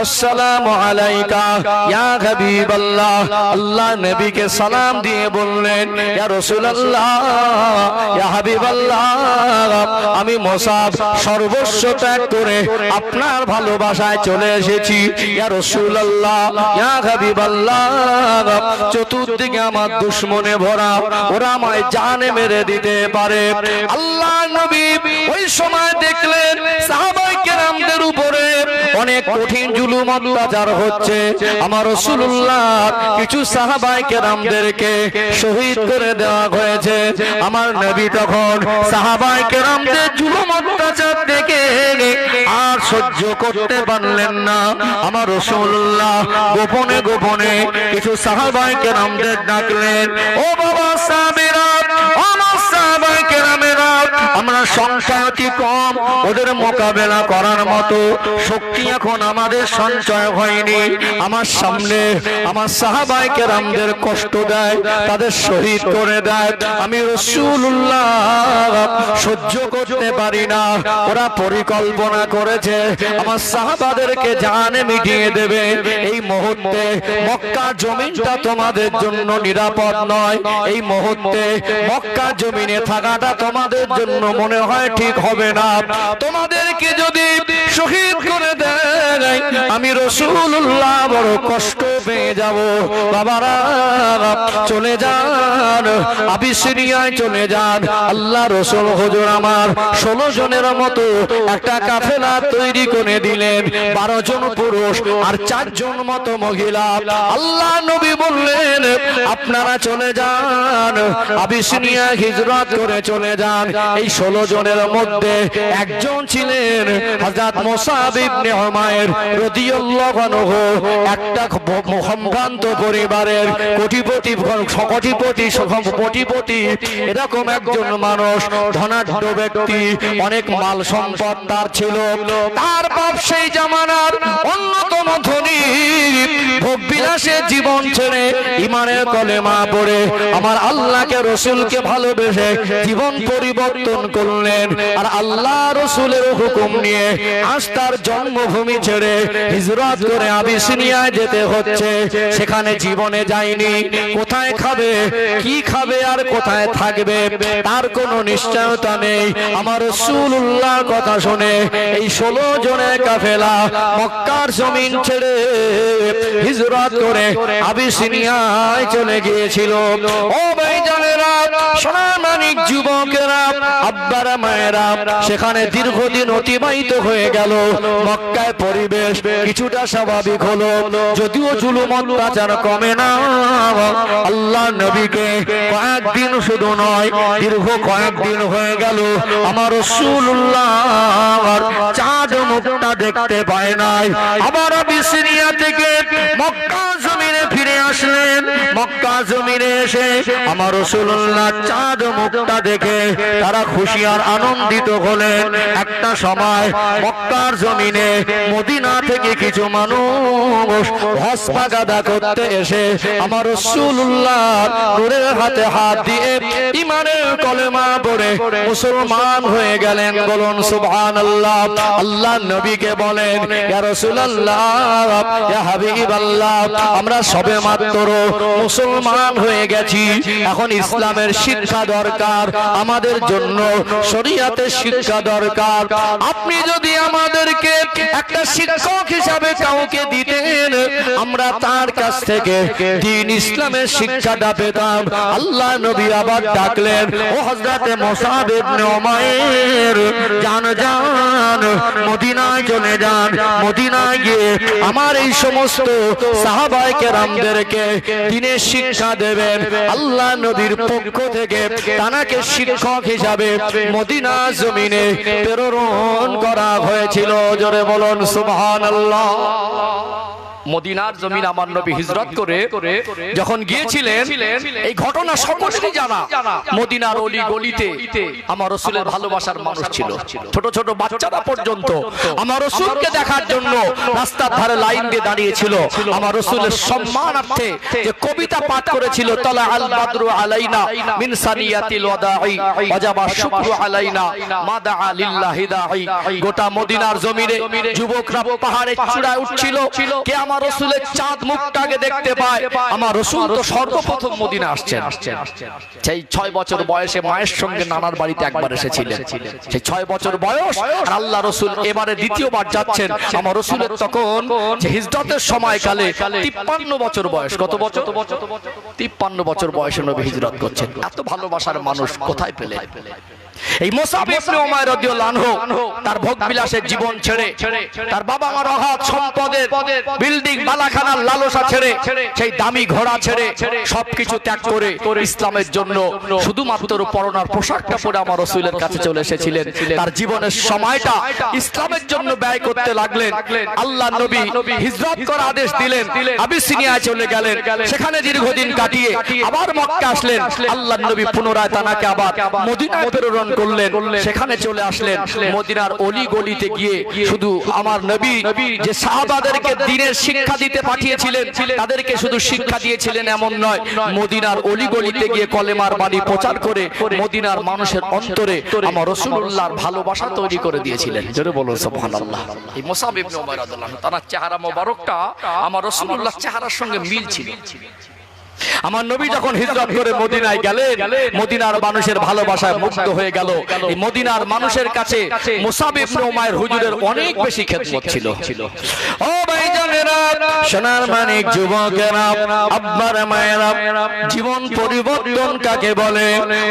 আসসালামু আলাইকা ইয়া হাবিবাল্লাহ। আল্লাহ নবীকে সালাম দিয়ে বললেন, ইয়া রাসূলুল্লাহ, ইয়া হাবিবাল্লাহ, আমি মুসাব সর্বস্ব ত্যাগ করে আপনার ভালোবাসায় চলে এসেছি। ইয়া রাসূলুল্লাহ, ইয়া হাবিবাল্লাহ, চতুর্দিকে আমার দুশমনে ভরা, ওরা আমায় জানে মেরে দিতে পারে। আল্লাহ নবী ওই সময় দেখলেন সাহাবায়ে কেরামদের উপরে অনেক কঠিন জুলুম অত্যাচার হচ্ছে। আমার রাসূলুল্লাহ কিছু সাহাবায়ে কেরামদেরকে শহীদ করে দেওয়া হয়েছে। আমার নবী তখন সাহাবায়ে কেরামদের জুলুম অত্যাচার দেখে আর সহ্য করতে পারলেন না। আমার রাসূলুল্লাহ গোপনে গোপনে কিছু সাহাবায়ে কেরামদের ডাকলেন, ও বাবা সাহাবীরা, আমার সাহাবায়ে কেরামেরা, আমরা সংখ্যা অতি কম, ওদের মোকাবেলা করার মতো শক্তি এখন আমাদের সঞ্চয় হয়নি। আমার সামনে আমার সাহাবায়ে কেরামদের কষ্ট দেয়, তাদের শহীদ করে দেয়, আমি রাসূলুল্লাহ সহ্য করতে পারি না। ওরা পরিকল্পনা করেছে আমার সাহাবাদেরকে জানে মিটিয়ে দেবে। এই মুহূর্তে মক্কা জমিনটা তোমাদের জন্য নিরাপদ নয়, এই মুহূর্তে মক্কা জমিনে থাকাটা তোমাদের জন্য মনে হয় ঠিক হবে না। তোমাদেরকে যদি শহীদ করে দেয় আমি রাসূলুল্লাহ বড় কষ্ট পেয়ে যাব। বাবারা চলে যান, আবিসিনিয়ায় চলে যান। আল্লাহ রাসূল হুজুর আমার 16 জনের মতো একটা কাফেলা তৈরি করে দিলেন, 12 জন পুরুষ আর 4 জন মতো মহিলা। আল্লাহ নবী বললেন আপনারা চলে যান, আবিসিনিয়া হিজরত করে চলে যান। এই 16 জনের মধ্যে একজন ছিলেন হযরত মুসাব ইবনে উমাইর রাদিয়াল্লাহু আনহু, একটা সম্ভ্রান্ত পরিবারের কোটিপতি এরকম একজন মানুষ, ধনাঢ্য ব্যক্তি, অনেক মাল সম্পদ তার ছিল। তার বাপ সেই জামানার অন্যতম ধনী, ভোগবিলাসে জীবন ছেড়ে ইমানের কলেমা পড়ে আমার আল্লাহকে রাসূলকে ভালোবেসে জীবন পরিবর্তন করলেন। আর আল্লাহ রাসূলের হুকুম নিয়ে আজ তার জন্মভূমি ছেড়ে হিজরত করে আবিসিনিয়ায় যেতে হচ্ছে। সেখানে জীবনে যায়নি, কোথায় খাবে, কি খাবে আর কোথায় থাকবে তার কোনো নিশ্চয়তা নেই। আমার রাসূলুল্লাহর কথা শুনে এই 16 জনের কাফেলা মক্কার জমিন ছেড়ে হিজরত করে আবিসিনিয়ায় চলে গিয়েছিল। ও ভাইজানেরা, সোনামানিক যুবকেরা, আব্বারা মায়েরা, সেখানে দীর্ঘদিন অতিবাহিত হয়ে গেল। মক্কায় পরিবেশ কিছুটা স্বাভাবিক হলো, যদিও জুলুম অত্যাচার কমে না। আল্লাহ নবীকে কয়েকদিন শুধু নয়, দীর্ঘ কয়েকদিন হয়ে গেল আমার রাসূলুল্লাহ চাঁদ মুখটা দেখতে পায় নাই। আবার আবিসিনিয়া থেকে মক্কা জমিনে ফিরে আসলেন। মক্কা জমিনে এসে আমার রাসূলুল্লাহ চাঁদ মুখটা দেখে তারা খুশি আর আনন্দিত হলেন। একটা সময় মক্কার জমিনে মদিনা থেকে কিছু মানুষ হজ পাগাদা করতে এসে আমার রাসূলুল্লাহ নূরের হাতে হাত দিয়ে ঈমানের কলেমা পড়ে মুসলমান হয়ে গেলেন। বলুন সুবহানাল্লাহ। আল্লাহ নবীকে বলেন ইয়া রাসূলুল্লাহ, ইয়া হাবিবাল্লাহ, আমরা সবে মাত্র মুসলমান হয়ে গেছি, এখন ইসলামের শিক্ষা দরকার, আমাদের জন্য শরীয়তের শিক্ষা দরকার। আপনি যদি আমাদেরকে একটা শিক্ষক হিসাবে কাউকে দিতেন, আমরা তার কাছ থেকে দ্বীন ইসলামের শিক্ষাটা পেতাম। আল্লাহ নবী আবার ডাকলেন, ও হযরত মুসাব ইবনে উমাইর, জান মদিনায় চলে যান। মদিনায় গিয়ে আমার এই সমস্ত সাহাবায়ে কেরামদেরকে দ্বীনের শিক্ষা দেবেন। আল্লাহ নবীর পক্ষ থেকে তানাকে শিক্ষক হিসাবে মদিনা জমিনে প্রেরণ করা হয়েছিল। জোরে বলুন সুবহানাল্লাহ। মদিনার জমিন আমার নবী হিজরত করে যখন গিয়েছিলেন, এই ঘটনা সকলেরই জানা। মদিনার অলি গলিতে আমার রাসূলের ভালোবাসার মানুষ ছিল, ছোট ছোট বাচ্চারা পর্যন্ত আমার রাসূলকে দেখার জন্য রাস্তার ধারে লাইন দিয়ে দাঁড়িয়েছিল। আমার রাসূলের সম্মানার্থে যে কবিতা পাঠ করেছিল, তালা আল বাদরু আলাইনা মিন সানিয়াতিল ওয়াদাই ওয়াজাবা শুকরু আলাইনা মাদা লিল্লাহি দাই। গোটা মদিনার জমিনে যুবকরা পাহাড়ের চূড়ায় উঠছিল, কে আমার রাসূলের চাঁদ মুখটাকে দেখতে পায়। আমার রাসূল তো সর্বপ্রথম মদিনা আসছেন। সেই 6 বছর বয়সে মায়ের সঙ্গে নানার বাড়িতে একবার এসেছিলেন। সেই 6 বছর বয়স, আর আল্লাহ রাসূল এবারে দ্বিতীয়বার যাচ্ছেন। আমার রাসূলের তখন যে হিজরতের সময়কালে 53 বছর বয়স। কত বছর? 53 বছর বয়সে নবী হিজরত করছেন। এত ভালোবাসার মানুষ কোথায় পেলেন? এই মুসাব ইবনে উমাইর রাদিয়াল্লাহু আনহু তার ভোগ বিলাসের জীবন ছেড়ে, তার বাবা মার অগাধ সম্পদের বিল্ডিং বালাখানার লালসা ছেড়ে, সেই দামি ঘোড়া ছেড়ে সবকিছু ত্যাগ করে ইসলামের জন্য শুধুমাত্র পরনার পোশাকটা পরে আমার রাসূলের কাছে চলে এসেছিলেন। তার জীবনের সময়টা ইসলামের জন্য ব্যয় করতে লাগলেন। আল্লাহ নবী হিজরত করার আদেশ দিলেন, আবিসিনিয়ায় চলে গেলেন। সেখানে দীর্ঘদিন কাটিয়ে আবার মক্কা আসলেন। আল্লাহ নবী পুনরায় তানাকে আবার মদিনায় প্রেরণ করলেন, সেখানে চলে আসলেন। মদিনার অলি গলিতে গিয়ে শুধু আমার নবী যে সাহাবাদেরকে দ্বীনের শিক্ষা দিতে পাঠিয়েছিলেন, তাদেরকে শুধু শিক্ষা দিয়েছিলেন এমন নয়, মদিনার অলি গলিতে গিয়ে কলেমার বাণী প্রচার করে মদিনার মানুষের অন্তরে আমার রাসূলুল্লাহর ভালোবাসা তৈরি করে দিয়েছিলেন। জোরে বলুন সুবহানাল্লাহ। এই মুসাব ইবনে উমাইর রাদিয়াল্লাহু আনহু, তার চেহারা মোবারকটা আমার রাসূলুল্লাহর চেহারার সঙ্গে মিল ছিল। আমার নবী যখন হিজরত করে মদিনায় গেলেন, মদিনার মানুষের ভালোবাসায় মুগ্ধ হয়ে গেল। এই মদিনার মানুষের কাছে মুসাব ইবনে উমাইর হুজুরের অনেক বেশি খেদমত ছিল। ও ভাইজানেরা, সোনার মানিক যুবকেরা, আব্বার মায়েরা, জীবন পরিবর্তন কাকে বলে,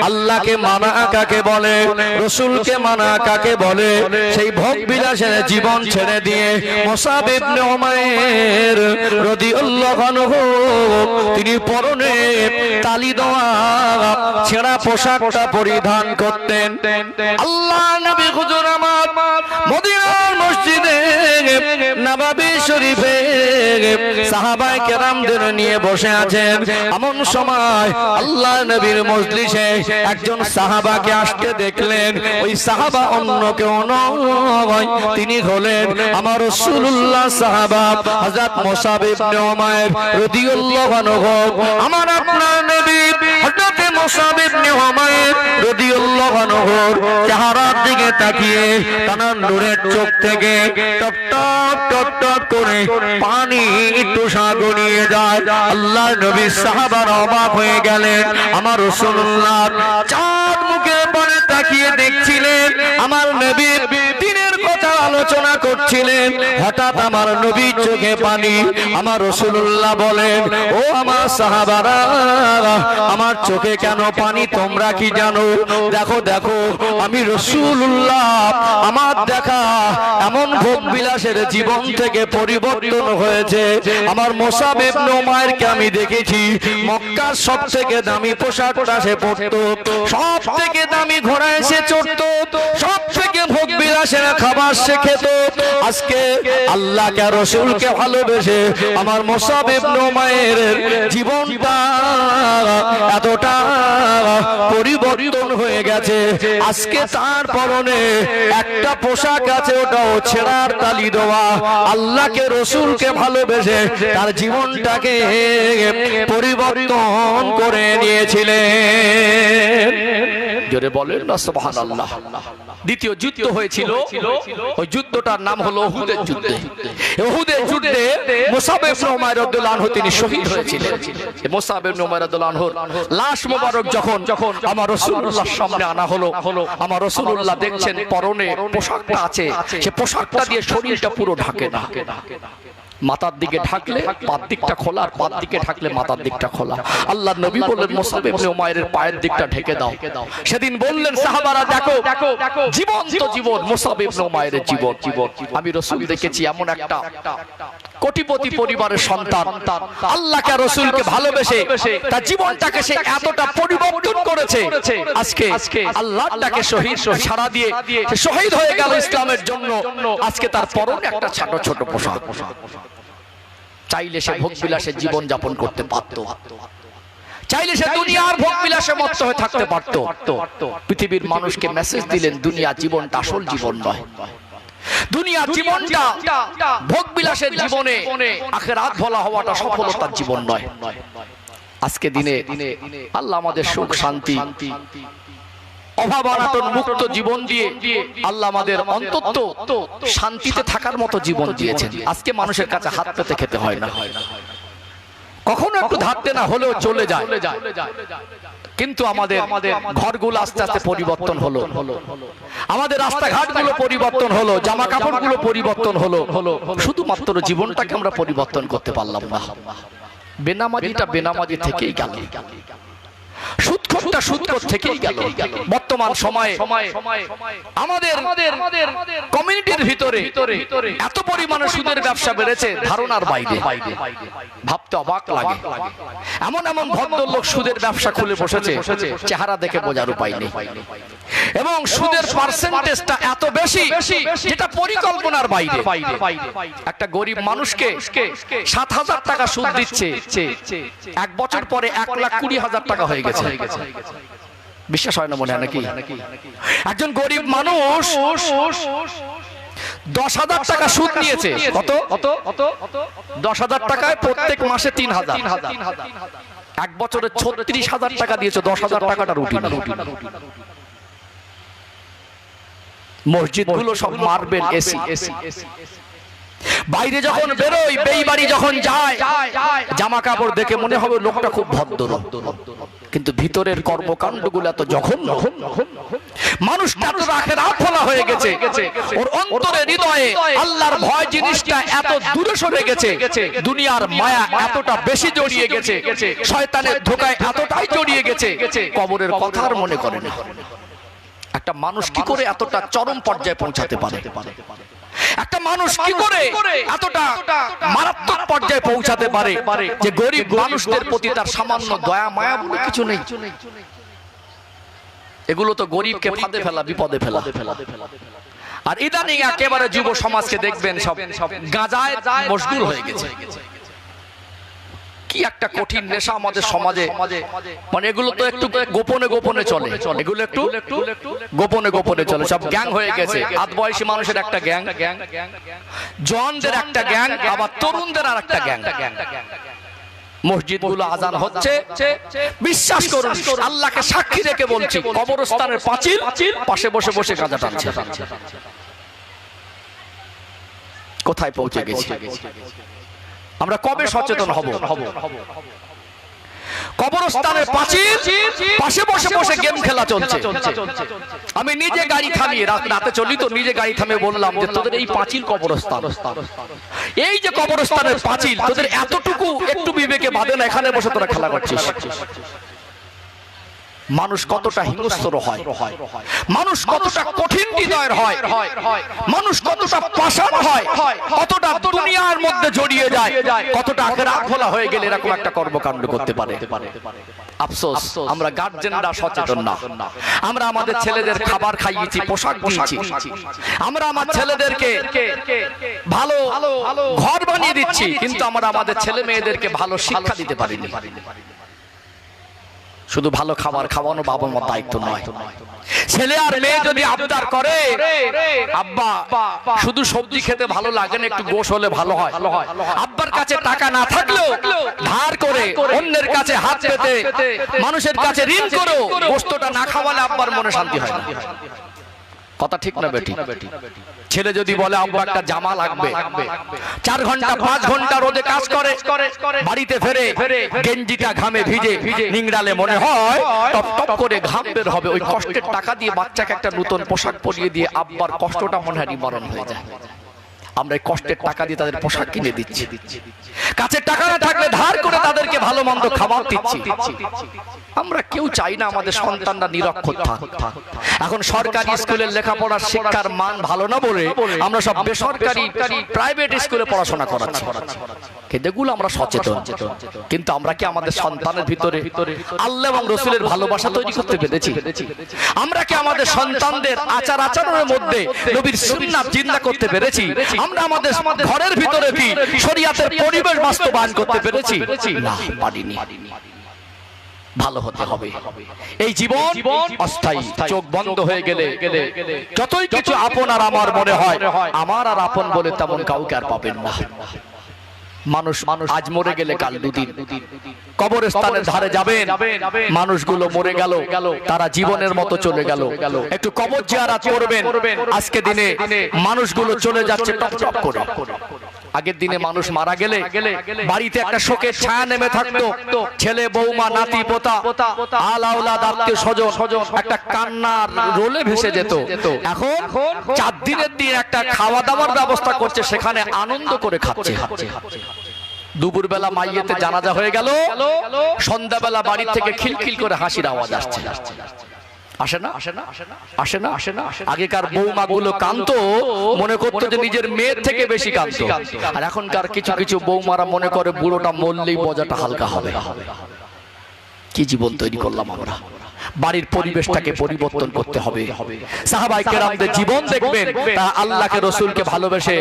আল্লাহকে মানা কাকে বলে, রাসূলকে মানা কাকে বলে, সেই ভোগ বিলাসের জীবন ছেড়ে দিয়ে মুসাব ইবনে উমাইর রাদিয়াল্লাহু আনহু তিনি পরনে তালি দেওয়া ছেঁড়া পোশাকটা পরিধান করতেন। আল্লাহ নবী হুজুর আমার মদিনার মসজিদে নববী শরীফে সাহাবায়ে কেরামদের নিয়ে বসে আছেন। এমন সময় আল্লাহ নবীর মজলিসে একজন সাহাবাকে আসতে দেখলেন। ওই সাহাবা অন্য কেউ নয়, তিনি হলেন আমার রাসূলুল্লাহ সাহাবা হযরত মুসাব ইবনে উমাইর রাদিয়াল্লাহু আনহু। আমার আপনার নবী হযরত মুসাব ইবনে উমাইর রাদিয়াল্লাহু আনহুর চেহারার দিকে তাকিয়ে তার নূরের চোখ থেকে টপ টপ টপ টপ করে পানি টুসা গড়িয়ে যায়। আল্লাহ নবী সাহাবারা অবাক হয়ে গেলেন। আমার রাসূলুল্লাহ চাঁদ মুখে পানে তাকিয়ে দেখছিলেন, আমার নবী দিনের কথা আলোচনা করছিলেন। হঠাৎ আমার নবীর চোখে পানি। আমার রাসূলুল্লাহ বলেন, ও আমার সাহাবারা, আমার চোখে কেন পানি তোমরা কি জানো? দেখো দেখো, আমি রাসূলুল্লাহ আমার দেখা এমন ভোগ বিলাসের জীবন থেকে পরিবর্তন হয়েছে। আমার মুসাব ইবনে উমাইরকে আমি দেখেছি মক্কার সবথেকে দামি পোশাকটা সে পরতো, সব থেকে দামি ঘোড়ায় সে চড়তো, সব থেকে ভোগ বিলাসের খাবার সে খেত। আজকে আল্লাহকে রাসূলকে ভালোবেসে আমার মুসাব ইবনে উমাইরের জীবনটা এতটা পরিবর্তন হয়ে গেছে। আজকে তার পরনে একটা পোশাক আছে, ওটাও ছেঁড়ার তালি দেওয়া। আল্লাহকে রাসূলকে ভালোবেসে তার জীবনটাকে পরিবর্তন করে নিয়েছিলেন। জোরে বলেন না সুবহানাল্লাহ। দ্বিতীয় যুদ্ধ হয়েছিল, ওই যুদ্ধটার নাম হলো উহুদের যুদ্ধ। উহুদের যুদ্ধে মুসাব ইবনে উমাইর রাদিয়াল্লাহু আনহু তিনি শহীদ হয়েছিলেন। মুসাব ইবনে উমাইর রাদিয়াল্লাহু আনহুর লাশ মোবারক যখন আমার রাসূলুল্লাহর সামনে আনা হলো, আমার রাসূলুল্লাহ দেখছেন পরনে পোশাকটা আছে, সে পোশাকটা দিয়ে শরীরটা পুরো ঢাকে না। মাথার দিকে ঢাকলে পায়ের দিকটা খোলা, আর পায়ের দিকে ঢাকলে মাথার দিকটা খোলা। আল্লাহর নবী বললেন মুসাব ইবনে উমাইরের পায়ের দিকটা ঢেকে দাও। সেদিন বললেন সাহাবারা, দেখো জীবন্ত জীবন মুসাব ইবনে উমাইরের জীবন। আমি রাসূল দেখেছি এমন একটা কোটিপতি পরিবারের সন্তান, আল্লাহকে আর রাসূলকে ভালোবেসে তার জীবনটাকে সে এতটা পরিবর্তন করেছে। আজকে আল্লাহর ডাকে শহীদ সারা দিয়ে সে শহীদ হয়ে গেল ইসলামের জন্য। আজকে তার পরনে একটা ছোট ছোট পোশাক। চাইলে সে ভোগ বিলাসের জীবন যাপন করতে পারত, চাইলে সে দুনিয়ার ভোগ বিলাসে মত্ত হয়ে থাকতে পারত। পৃথিবীর মানুষকে মেসেজ দিলেন, দুনিয়া জীবনটা আসল জীবন নয়। দুনিয়া জীবনটা ভোগ বিলাসের জীবনে, আখিরাত ভোলা হওয়াটা সফলতার জীবন নয়। আজকে দিনে আল্লাহ আমাদের সুখ শান্তি অভাব অনাটন মুক্ত জীবন দিয়ে আল্লাহ আমাদের অন্তত শান্তিতে থাকার মতো জীবন দিয়েছেন। আজকে মানুষের কাছে হাত পেতে খেতে হয় না, কখনো একটু ধারতে না হলেও চলে যায়। কিন্তু আমাদের ঘরগুলো আস্তে আস্তে পরিবর্তন হলো, আমাদের রাস্তাঘাটগুলো পরিবর্তন হলো, জামা কাপড়গুলো পরিবর্তন হলো, শুধুমাত্র জীবনটাকে আমরা পরিবর্তন করতে পারলাম না। বেনামাজিটা বেনামাজি থেকেই গেল, সুদখোরটা সুদখোর থেকেই গেল। বর্তমান সময়ে আমাদের কমিউনিটির ভিতরে এত পরিমাণে সুদের ব্যবসা বেড়েছে, ধারণার বাইরে। ভাবতে অবাক লাগে, এমন এমন ভদ্রলোক সুদের ব্যবসা খুলে বসেছে, চেহারা দেখে বোঝার উপায় নেই। এবং সুদের পার্সেন্টেজটা এত বেশি যেটা পরিকল্পনার বাইরে। একটা গরিব মানুষকে ৭,০০০ টাকা সুদ দিচ্ছে, ১ বছর পরে ১,২০,০০০ টাকা হয়ে গেছে। বিশ্বাস হয় না মনে হয় নাকি? একজন গরিব মানুষ 10,000 টাকা সুদ নিয়েছে। কত? 10,000 টাকায় প্রত্যেক মাসে 3,000, এক বছরে 36,000 টাকা দিয়েছে। 10,000 টাকাটা রুটি। মসজিদ গুলো সব মার্বেল, এসি। বাইরে যখন বেরোই, বেইবাড়ি যখন যায়, জামা কাপড় দেখে মনে হবে লোকটা খুব ভদ্র, কিন্তু ভিতরের কর্মকাণ্ডগুলো এত জঘন্য। মানুষটা তো রাখে রাত ফলা হয়ে গেছে, ওর অন্তরে হৃদয়ে আল্লাহর ভয় জিনিসটা এত দূরে সরে গেছে, দুনিয়ার মায়া এতটা বেশি জড়িয়ে গেছে, শয়তানের ধোঁকায় এতটাই জড়িয়ে গেছে, কবরের কথা আর মনে করে না। একটা মানুষ কি করে এতটা চরম পর্যায়ে পৌঁছাতে পারে? একটা মানুষ কি করে এতটা মারাত্মক পর্যায়ে পৌঁছাতে পারে যে গরিব মানুষদের প্রতি তার সামান্য দয়া মায়া বলে কিছু নেই? এগুলো তো গরিবকে ফাঁদে ফেলা, বিপদে ফেলা। আর ইদানিং একেবারে যুব সমাজকে দেখবেন সব গাঁজায় মশগুল হয়ে গেছে। কি একটা কঠিন নেশা আমাদের সমাজে, মানে এগুলো তো একটু গোপনে গোপনে চলে, এগুলো একটু গোপনে গোপনে চলে। সব গ্যাং হয়ে গেছে। আধ বয়সী মানুষের একটা গ্যাং, জওয়ানদের একটা গ্যাং, আবার তরুণদের আর একটা গ্যাং। মসজিদগুলো আজান হচ্ছে, বিশ্বাস করুন, আল্লাহকে সাক্ষী রেখে বলছি, কবরস্থানের পাঁচিল পাশে বসে বসে গাঁজা টানছে। কোথায় পৌঁছে গেছি? আমরা কবে সচেতন হব? কবরস্থানের পাঁচিল পাশে বসে বসে গেম খেলা চলছে। আমি নিজে গাড়ি থামিয়ে, রাতে চলি তো, নিজে গাড়ি থামিয়ে বললাম যে তোদের এই পাঁচিল কবরস্থান, এই যে কবরস্থানের পাঁচিল, তোদের এতটুকু একটু বিবেকে বাঁধে না, এখানে বসে তোরা খেলা করছিস। মানুষ কতটা হিংস্র হয়, মানুষ কতটা কঠিন হৃদয়ের হয়, মানুষ কতটা পাষাণ হয়, কতটা দুনিয়ার মধ্যে জড়িয়ে যায়, কতটা আখেরাত ভোলা হয়ে গেলে এরকম একটা কর্মকাণ্ড করতে পারে। আফসোস, আমরা গার্জেনরা সচেতন না। আমরা আমাদের ছেলেদের খাবার খাইয়েছি, পোশাক দিয়েছি, আমরা আমার ছেলেদেরকে ভালো ঘর বানিয়ে দিচ্ছি, কিন্তু আমরা আমাদের ছেলে মেয়েদেরকে ভালো শিক্ষা দিতে পারিনি। শুধু ভালো খাবার খাওয়ানো বাবা মার দায়িত্ব নয়। ছেলে আর মেয়ে যদি আবদার করে, আব্বা শুধু সবজি খেতে ভালো লাগে না, একটু গোশ হলে ভালো হয়, আব্বার কাছে টাকা না থাকলেও ধার করে অন্যের কাছে হাত পেতে মানুষের কাছে ঋণ করো, গোশতটা না খাওয়ালে আব্বার মনে শান্তি হয় না। কথা ঠিক না বেটি? ছেলে যদি বলে আব্বা একটা জামা লাগবে, 4 ঘন্টা 5 ঘন্টা রোদে কাজ করে, বাড়িতে ফেরে গেঞ্জিটা ঘামে ভিজে নিংড়ালে মনে হয় টপ টপ করে ঘাম বের হবে, ওই কষ্টের টাকা দিয়ে বাচ্চাকে একটা নতুন পোশাক পরিয়ে দিয়ে আব্বার কষ্টটা মনে হয় নিবারণ হয়ে যায়। আমরা এই কষ্টের টাকা দিয়ে তাদের পোশাক কিনে দিচ্ছি, কাছে টাকা না থাকলে ধার করে তাদেরকে ভালো মন্দ খাবার দিচ্ছি। আমরা কেউ চাই না আমাদের সন্তানরা নিরক্ষর থাক। এখন সরকারি স্কুলের লেখাপড়ার শিক্ষার মান ভালো না বলে আমরা সব বেসরকারি প্রাইভেট স্কুলে পড়াশোনা করাচ্ছি, কিন্তু এগুলো আমরা সচেতন। কিন্তু আমরা কি আমাদের সন্তানের ভিতরে আল্লাহ এবং রাসূলের ভালোবাসা তৈরি করতে পেরেছি? আমরা কি আমাদের সন্তানদের আচার আচরণের মধ্যে নবীর সুন্নাত জিন্দা করতে পেরেছি? আমরা আমাদের ঘরের ভিতরে কি শরীয়তের পরিবেশ বাস্তবায়ন করতে পেরেছি? না, পারিনি। ভালো হতে হবে। এই জীবন অস্থায়ী, চোখ বন্ধ হয়ে গেলে যতই কিছু আপন আর আমার মনে হয়, আমার আর আপন বলে তেমন কাউকে আর পাবেন না। মানুষ আজ মরে গেলে কাল দুদিন। কবরস্থানের ধারে যাবেন, মানুষগুলো মরে গেল, তারা জীবনের মতো চলে গেল, একটু কবর জিয়ারত করবেন। আজকে দিনে মানুষগুলো চলে যাচ্ছে টপ টপ করে। আগের দিনে মানুষ মারা গেলে বাড়িতে একটা শোকের ছায়া নেমে থাকতো, ছেলে বৌমা নাতি পোতা আল আওলাদ আত্মীয় স্বজন একটা কান্নার রোলে ভেসে যেত। এখন 4 দিনের দিন একটা খাওয়া দাওয়ার ব্যবস্থা করছে, সেখানে আনন্দ করে খাচ্ছে। দুপুরবেলা মাইয়েতে জানাজা হয়ে গেল, সন্ধ্যাবেলা বাড়ি থেকে খিলখিল করে হাসির আওয়াজ আসছে। আসে না? আসে না? আগেকার বৌমা গুলো কাঁদতো, মনে করতো যে নিজের মেয়ের থেকে বেশি কাঁদতো। আর এখনকার কিছু কিছু বৌমারা মনে করে বুড়োটা মরলেই মজাটা হালকা হবে। কি জীবন তৈরি করলাম আমরা! বাড়ির পরিবেশটাকে পরিবর্তন করতে হবে। সাহাবায়ে কেরামদের জীবন দেখবেন, তারা আল্লাহকে রাসূলকে ভালোবেসে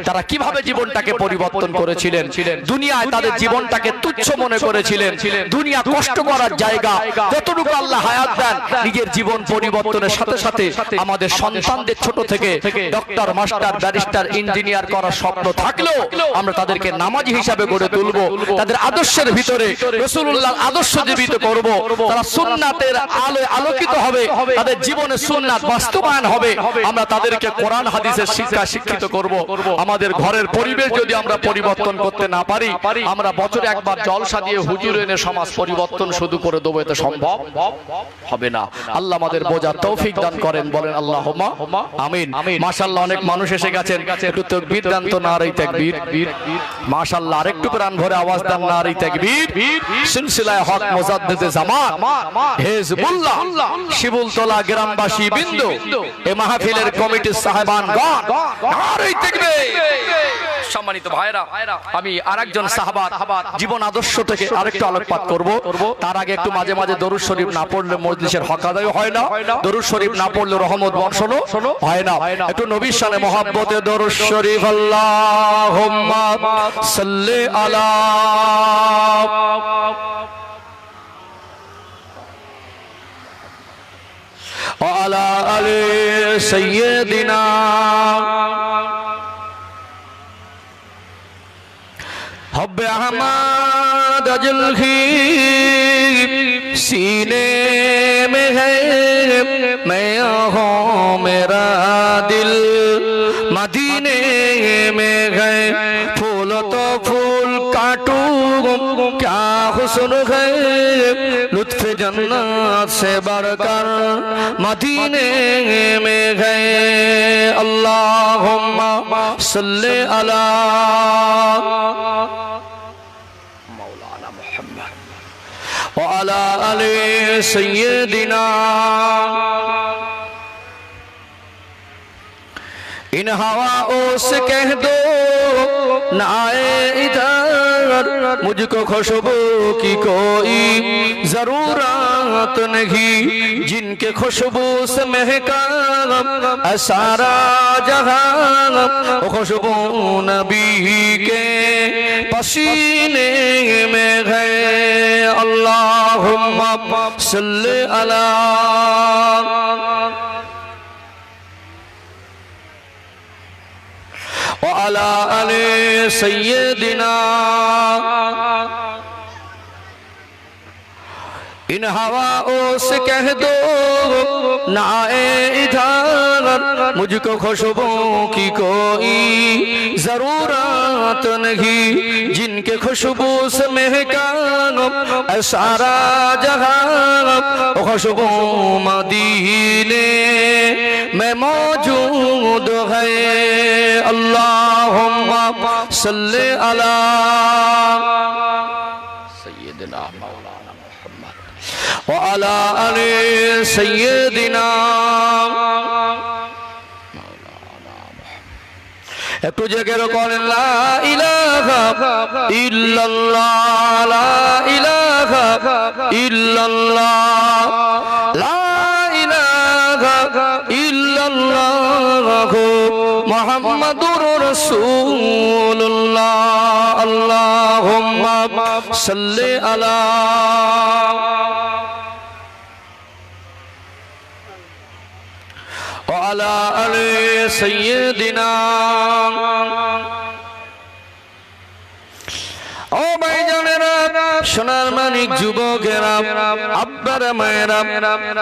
তারা কিভাবে জীবনটাকে পরিবর্তন করেছিলেন। দুনিয়ায় তাদের জীবনটাকে তুচ্ছ মনে করেছিলেন, দুনিয়া কষ্ট করার জায়গা। যতটুকু আল্লাহ হায়াত দেন, নিজের জীবন পরিবর্তনের সাথে সাথে আমাদের সন্তানদের ছোট থেকে ডক্টর, মাস্টার, ব্যারিস্টার, ইঞ্জিনিয়ার করার স্বপ্ন থাকলেও আমরা তাদেরকে নামাজি হিসাবে গড়ে তুলবো। তাদের আদর্শের ভিতরে রাসূলুল্লাহর আদর্শ জীবিত করব। তারা সুন্নাতের আলোয় আলোকিত হবে, তাদের জীবনে সুন্নাত বাস্তবায়ন হবে। আমরা তাদেরকে কোরআন হাদিসের শিক্ষা শিক্ষিত করব। আমাদের ঘরের পরিবেশ যদি আমরা পরিবর্তন করতে না পারি, আমরা বছরে একবার জলসা দিয়ে হুজুর এনে সমাজ পরিবর্তন শুধু করে দেবো, এটা সম্ভব হবে না। আল্লাহ আমাদের বোঝার তৌফিক দান করেন, বলেন আল্লাহুম্মা আমিন। মাশাআল্লাহ, অনেক মানুষ এসে গেছেন, একটু তাকবীর দেন তো, নারে তাকবীর। মাশাআল্লাহ, আরেকটু প্রাণ ভরে আওয়াজ দেন, নারে তাকবীর। সিলসিলায়ে হক মুজাদ্দিদে জামান হিজবুল্লাহ শিবুলতলা গ্রামবাসী বিন্দু, এই মাহফিলের কমিটির সাহেবানগণ, নারে তাকবীর। সম্মানিত ভাইরা, আমি আরেকজন সাহাবার জীবন আদর্শ থেকে আরেকটু আলোকপাত করব। তার আগে একটু মাঝে মাঝে দরুদ শরীফ না পড়লে মজলিসের হক আদায় হয় না, দরুদ শরীফ না পড়লে রহমত বর্ষণ হয় না। একটু নবীর শানে মহব্বতে দরুদ শরীফ, আল্লাহুম্মা সাল্লি আলা ওয়া আলা আলি সাইয়্যিদিনা हब्बे अहमद जुल्फी सीने में है, मैं हूँ मेरा दिल मदीने में है। फूल तो फूल काटूं क्या हुस्न है, लुत्फ जन्नत से बढ़कर मदीने में है। अल्लाहुम्मा सल्ले अला मौलाना मुहम्मद व अला आले सय्यदिना। इन हवाओं से कह दो न आए इधर, मुझको खुशबू की कोई जरूरत नहीं, जिनके खुशबू से महका सारा जहां, खुशबू नबी के पसीने में है। अल्लाहुम्मा सल्ली अला व अला आले सय्यदिना। इन हवाओं से कह दो न आए इधर, मुझको खुशबू की कोई जरूरत नहीं, जिनके खुशबू से महका सारा जहां, खुशबू मदीने में मौजूद है। अल्लाहुम्मा सल्ली अला सय्यदिना मौलाना मुहम्मद व अला आले सय्यदिना। একটু জেগে করেন, লা ইলাহা ইল্লাল্লাহ, লা ইলাহা ইল্লাল্লাহ, লা ইলাহা ইল্লাল্লাহ মুহাম্মাদুর রাসূলুল্লাহ। আল্লাহুম্মা সাল্লি আলা ওয়া আলা আলি সাইয়্যিদিনা। ও ভাইজানেরা, সোনার মানিক যুবকেরা, আব্বারা মায়েরা,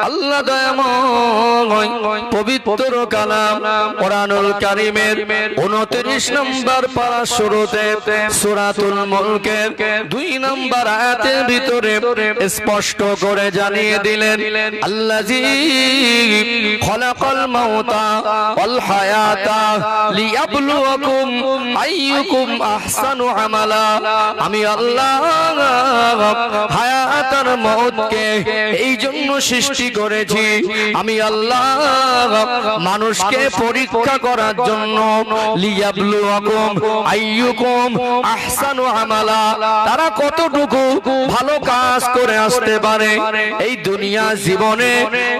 আল্লাহ দয়াময় পবিত্র কালাম কোরআনুল কারীমের 29 নম্বর পারা শুরুতে সূরাতুল মুলকের 2 নম্বর আয়াতের ভিতরে স্পষ্ট করে জানিয়ে দিলেন, আল্লাযী খলাকাল মাউতা ওয়াল হায়াতা লিয়াবলুয়াকুম আইয়ুকুম আহসানু আমালা। আমি আল্লাহ হায়াত আর মওতকে এই জন্য সৃষ্টি করেছি আমি আল্লাহ মানুষকে পরীক্ষা করার জন্য লিয়াবলুয়াকুম আইয়ুকুম আহসানু আমালা তারা কতটুকু ভালো কাজ করে আসতে পারে এই দুনিয়া জীবনে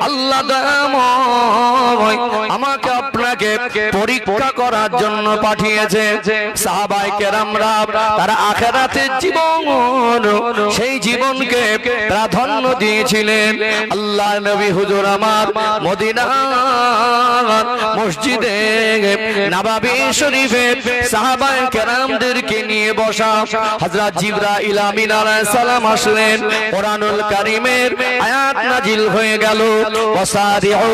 আল্লাহ দয়াময় আমাকে আপনাকে পরীক্ষা করার জন্য পাঠিয়েছে সাহাবায়ে কেরামরা তারা আখিরাতের জীবন সেই জীবনকে প্রাধান্য দিয়েছিলেন আল্লাহ নবী হুজুর আমার মদিনার মসজিদে নববী শরীফে সাহাবায়ে কেরামদেরকে নিয়ে বসা হযরত জিবরাইল আমিন আলাইহিস সালাম আসলেন কোরআনুল কারীমের আয়াত নাজিল হয়ে গেল ওয়াসারিউ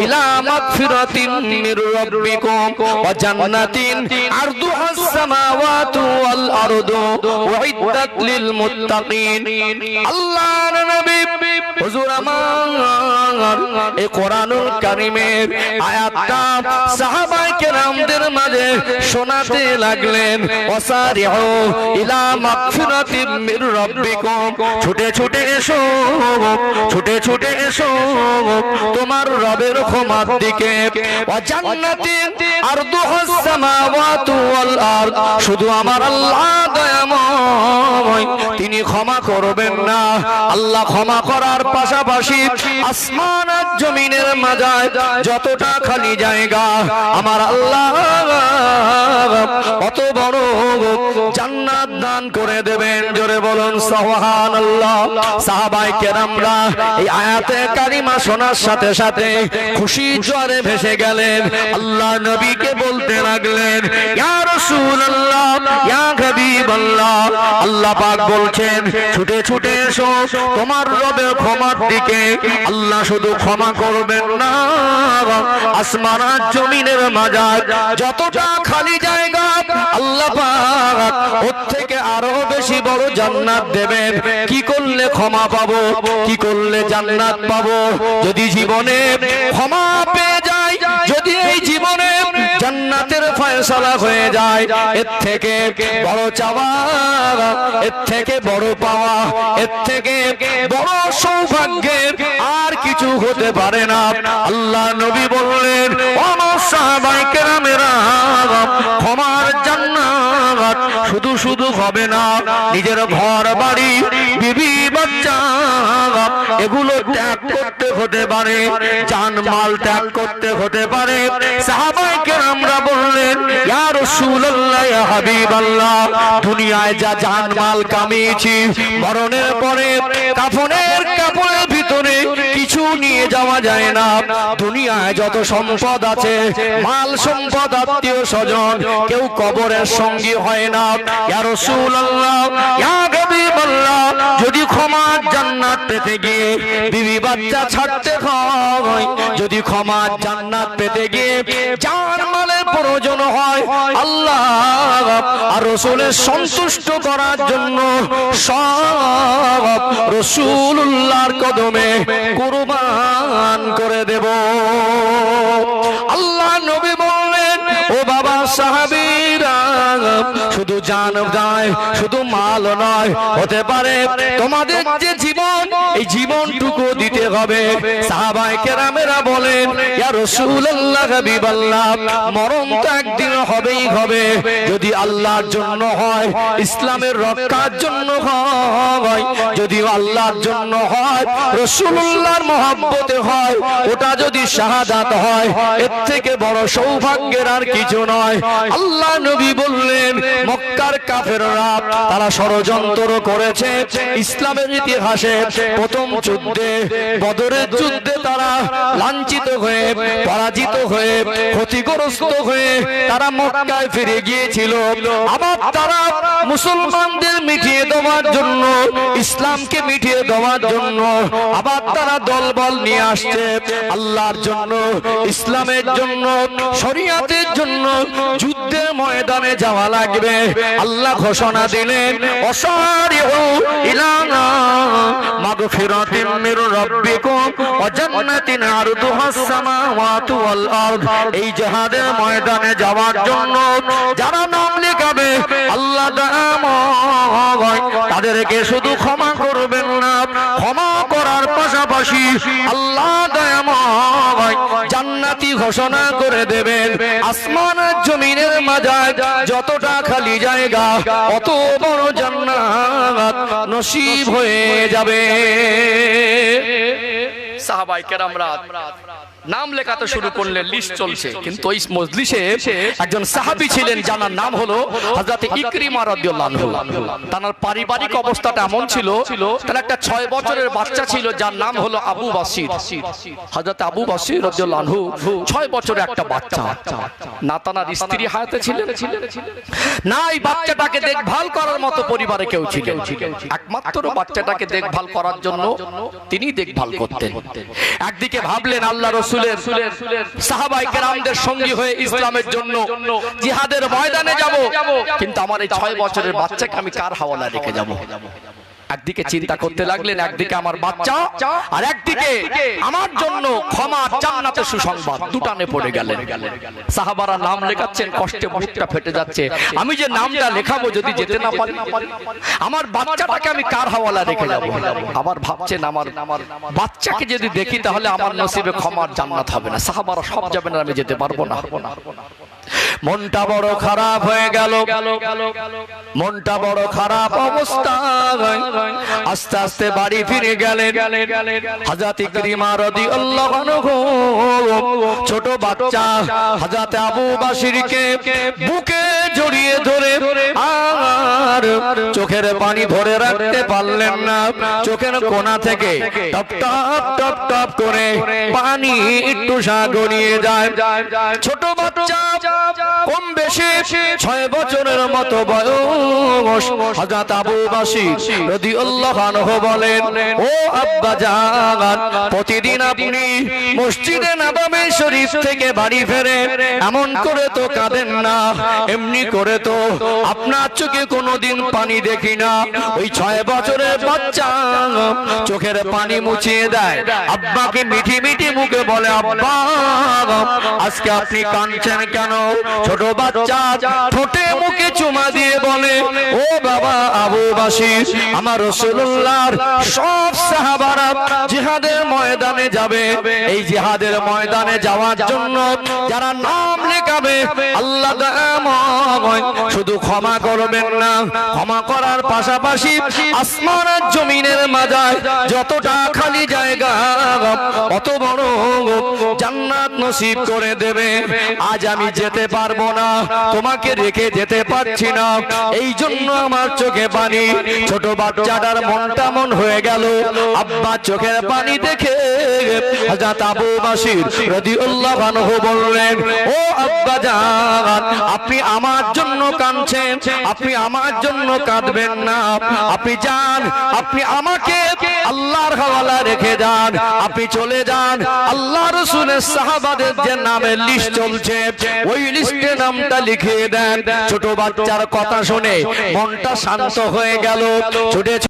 ইলা মাগফিরাতিন মির রাব্বিকুম ওয়া জান্নাতিন আরদুহাস সামাওয়াতু ওয়াল আরদু উইদ্দাত লিল মুত্তাকিন আল্লাহর নবী হুজুর আমার এই কোরআনুল কারীমের আয়াতটা সাহাবায়ে কেরামদের মাঝে শোনাতে লাগলেন ওয়াসারিউ ইলা মাগফিরাতিন মির রাব্বিকুম ছুটে ছুটে এসো ছুটে ছুটে এসো তোমার রবের ক্ষমার দিকে ওয়া জান্নাতিন আরদুহাস সামাওয়াতু ওয়াল আরদ শুধু আমার আল্লাহ দয়াময় তিনি ক্ষমা করবেন না আল্লাহ ক্ষমা করার পাশাপাশি আসমান আর জমিনের মাঝে যতটা খালি জায়গা আমার আল্লাহ কত বড় জান্নাত দান করে দেবেন জোরে বলুন সুবহানাল্লাহ সাহাবায়ে কেরামরা এই আয়াতে কারিমা শোনার সাথে সাথে খুশি জোয়ারে ভেসে গেলেন আল্লাহ নবীকে বলতে লাগলেন ইয়া রাসূলুল্লাহ ইয়া হাবিবাল্লাহ আল্লাহ পাক বলছেন ছুটে ছুটে এসো তোমার রবের ক্ষমার দিকে আল্লাহ শুধু ক্ষমা করবেন না আসমান আর জমিনের মাঝে যতটা খালি জায়গা আল্লাহ পাক ওর থেকে আরো বেশি বড় জান্নাত দেবেন কি করলে ক্ষমা পাবো কি করলে জান্নাত পাবো যদি জীবনে ক্ষমা পেয়ে যাই যদি এই জীবনে জান্নাতের ফয়সালা হয়ে যায় এর থেকে বড় চাওয়া এর থেকে বড় পাওয়া এর থেকে বড় সৌভাগ্যের আর কিছু হতে পারে না আল্লাহ নবী বললেন ও সাহাবায়ে কেরামেরা ক্ষমার জান্নাত শুধু শুধু হবে না নিজের ঘর বাড়ি বিবি বাচ্চা এগুলো ত্যাগ করতে হতে পারে জানমাল ত্যাগ করতে হতে পারে সাহাবায়ে কেরামরা বললেন ইয়া রাসূলুল্লাহ ইয়া হাবিবাল্লাহ দুনিয়ায় যা জানমাল কামিয়েছি মরণের পরে কাফনের কাপড়ের ভিতরে কিছু নিয়ে যাওয়া যায় না দুনিয়ায় যত সম্পদ আছে মাল সম্পদ আত্মীয় স্বজন কেউ কবরের সঙ্গী হয় না ইয়া রাসূলুল্লাহ ইয়া হাবিবাল্লাহ যদি ক্ষমার জান্নাত পেতে গিয়ে বিবি বাচ্চা ছাড়তে হয় যদি ক্ষমার জান্নাত পেতে গিয়ে জানমালের প্রয়োজন হয় আল্লাহ আর রাসূলের সন্তুষ্ট করার জন্য সব রাসূলুল্লাহর কদমে কুরবান করে দেব আল্লাহ নবী বললেন ও বাবা সাহাবীরা শুধু জান নয় শুধু মাল নয় হতে পারে তোমাদের যে জীবন এই জীবনটুকু দিতে হবে সাহাবায়ে কেরামেরা বলেন ইয়া রাসূলুল্লাহ হাবিবাল্লাহ মরণ তো একদিন হবেই হবে যদি আল্লাহর জন্য হয় ইসলামের রক্ষার জন্য হয় যদি আল্লাহর জন্য হয় রাসূলুল্লাহর মহব্বতে হয় ওটা যদি শাহাদাত হয় এর থেকে বড় সৌভাগ্যের আর কিছু নয় আল্লাহ নবী বললেন মক্কার কাফেররা তারা ষড়যন্ত্র করেছে ইসলামের ইতিহাসে প্রথম যুদ্ধে বদরের যুদ্ধে তারা লাঞ্ছিত হয়ে পরাজিত হয়ে ক্ষতিগ্রস্ত হয়ে তারা মক্কায় ফিরে গিয়েছিল আবার তারা মুসলমানদের মিটিয়ে দেওয়ার জন্য ইসলামকে মিটিয়ে দেওয়ার জন্য আবার তারা দলবল নিয়ে আসছে আল্লাহর জন্য, ইসলামের জন্য, শরিয়াতের জন্য যুদ্ধের ময়দানে যাওয়া লাগবে। আল্লাহ ঘোষণা দিলেন, অসারিউ ইলা মাগফিরাতিন মির রাব্বিকুম ওয়া জান্নাতিন আরদুহাস সামাওয়াতু ওয়াল আরদ। এই জিহাদের ময়দানে যাওয়ার জন্য যারা নাম লেখাবে আল্লাহ তাদেরকে শুধু ক্ষমা করবেন না, ক্ষমা করার পাশাপাশি আল্লাহ দয়াময় জান্নাতি ঘোষণা করে দেবেন। আসমানের জমিনের মাঝে যতটা খালি জায়গা অত বড় জান্নাত নসিব হয়ে যাবে। সাহাবায়ে কেরামরা নাম লেখাতে শুরু করলেন, লিস্ট চলছে। কিন্তু ওই মজলিসে একজন সাহাবী ছিলেন যার নাম হলো হযরত ইকরিমা রাদিয়াল্লাহু আনহু। তার পারিবারিক অবস্থাটা এমন ছিল, তার একটা 6 বছরের বাচ্চা ছিল যার নাম হলো আবু বাসির। হযরত আবু বাসির রাদিয়াল্লাহু আনহু 6 বছরের একটা বাচ্চা, না তার স্ত্রী হায়াতে ছিলেন না, এই বাচ্চাটাকে দেখভাল করার মতো পরিবারে কেউ ছিলেন। একমাত্র বাচ্চাটাকে দেখভাল করার জন্য তিনি দেখভাল করতেন। একদিকে ভাবলেন আল্লাহ রাসূলের সাহাবায়ে কেরামদের সঙ্গী হয়ে ইসলামের জন্য জিহাদের ময়দানে যাব, কিন্তু আমার এই 6 বছরের বাচ্চাকে আমি কার হাওয়ালা রেখে যাব? একদিকে চিন্তা করতে লাগলেন, একদিকে আমার বাচ্চা আর একদিকে আমার জন্য ক্ষমা জান্নাতের সুসংবাদ, দুটানে পড়ে গেলেন। সাহাবারা নাম লেখাচ্ছেন, কষ্টে বুকটা ফেটে যাচ্ছে। আমি যে নামটা লেখাবো যদি যেতে না পারি, আমার বাচ্চাটাকে আমি কার হাওয়ালা রেখে যাব? আবার ভাবছেন আমার বাচ্চাকে যদি দেখি তাহলে আমার নসিবে ক্ষমার জান্নাত হবে না, সাহাবারা সব যাবেন আর আমি যেতে পারবো না। মনটা বড় খারাপ হয়ে গেল, মনটা বড় খারাপ অবস্থা। আস্তে আস্তে বাড়ি ফিরে গেলেন। হযরত ইকরিমা রাদিয়াল্লাহু আনহু ছোট বাচ্চা হযরত আবু বাসিরকে বুকে জড়িয়ে ধরে আর চোখের পানি ধরে রাখতে পারলেন না। চোখের কোণা থেকে টপ টপ টপ টপ করে পানি একটু গড়িয়ে যায়। ছোট বাচ্চা, কম বেশি 6 বছরের মতো বয়স। হযরত আবু বাসির রাদিয়াল্লাহু আনহু বলেন, ও আব্বা জান, প্রতিদিন আপনি মসজিদে নববী শরীফ থেকে বাড়ি ফেরেন, এমন করে তো কাঁদেন না, এমনি করে তো আপনার চোখে কোনোদিন পানি দেখি না। ওই 6 বছরের বাচ্চা চোখের পানি মুছিয়ে দেয়, আব্বাকে মিঠি মিঠি মুখে বলে, আব্বা আজকে আপনি কাঁদছেন কেন? ছোট বাচ্চা ঠোঁটে মুখে চুমা দিয়ে বলে, ও বাবা আবু বাসির, আমার রাসূলুল্লাহর সব সাহাবারা জিহাদের ময়দানে যাবে। এই জিহাদের ময়দানে যাওয়ার জন্য যারা নাম লেখাবে আল্লাহ শুধু ক্ষমা করবেন না, ক্ষমা করার পাশাপাশি আসমানের জমিনের মাঝে যতটা খালি জায়গা অত বড় জান্নাত নসিব করে দেবে। আজ আমি যেতে পারবো না, তোমাকে রেখে যেতে পারছি না, এই জন্য আমার চোখে পানি। ছোট বাচ্চাটার মনটা মন হয়ে গেল। আব্বা চোখের পানি দেখে হযরত আবু বাসির রাদিয়াল্লাহু আনহু বললেন, ও আব্বা জান, আপনি আমার জন্য কাঁদছেন, আপনি আমার জন্য কাঁদবেন না। আপনি যান, আপনি আমাকে আল্লাহর হাওয়ালা রেখে যান, আপনি চলে যান। আল্লাহ রাসূলের সাহাবাদের যে নামের লিস্ট চলছে ওই লিস্টে নামটা লিখিয়ে দেন। ছোট বাচ্চার কথা শুনে মনটা শান্ত হয়ে গেল। ছুটে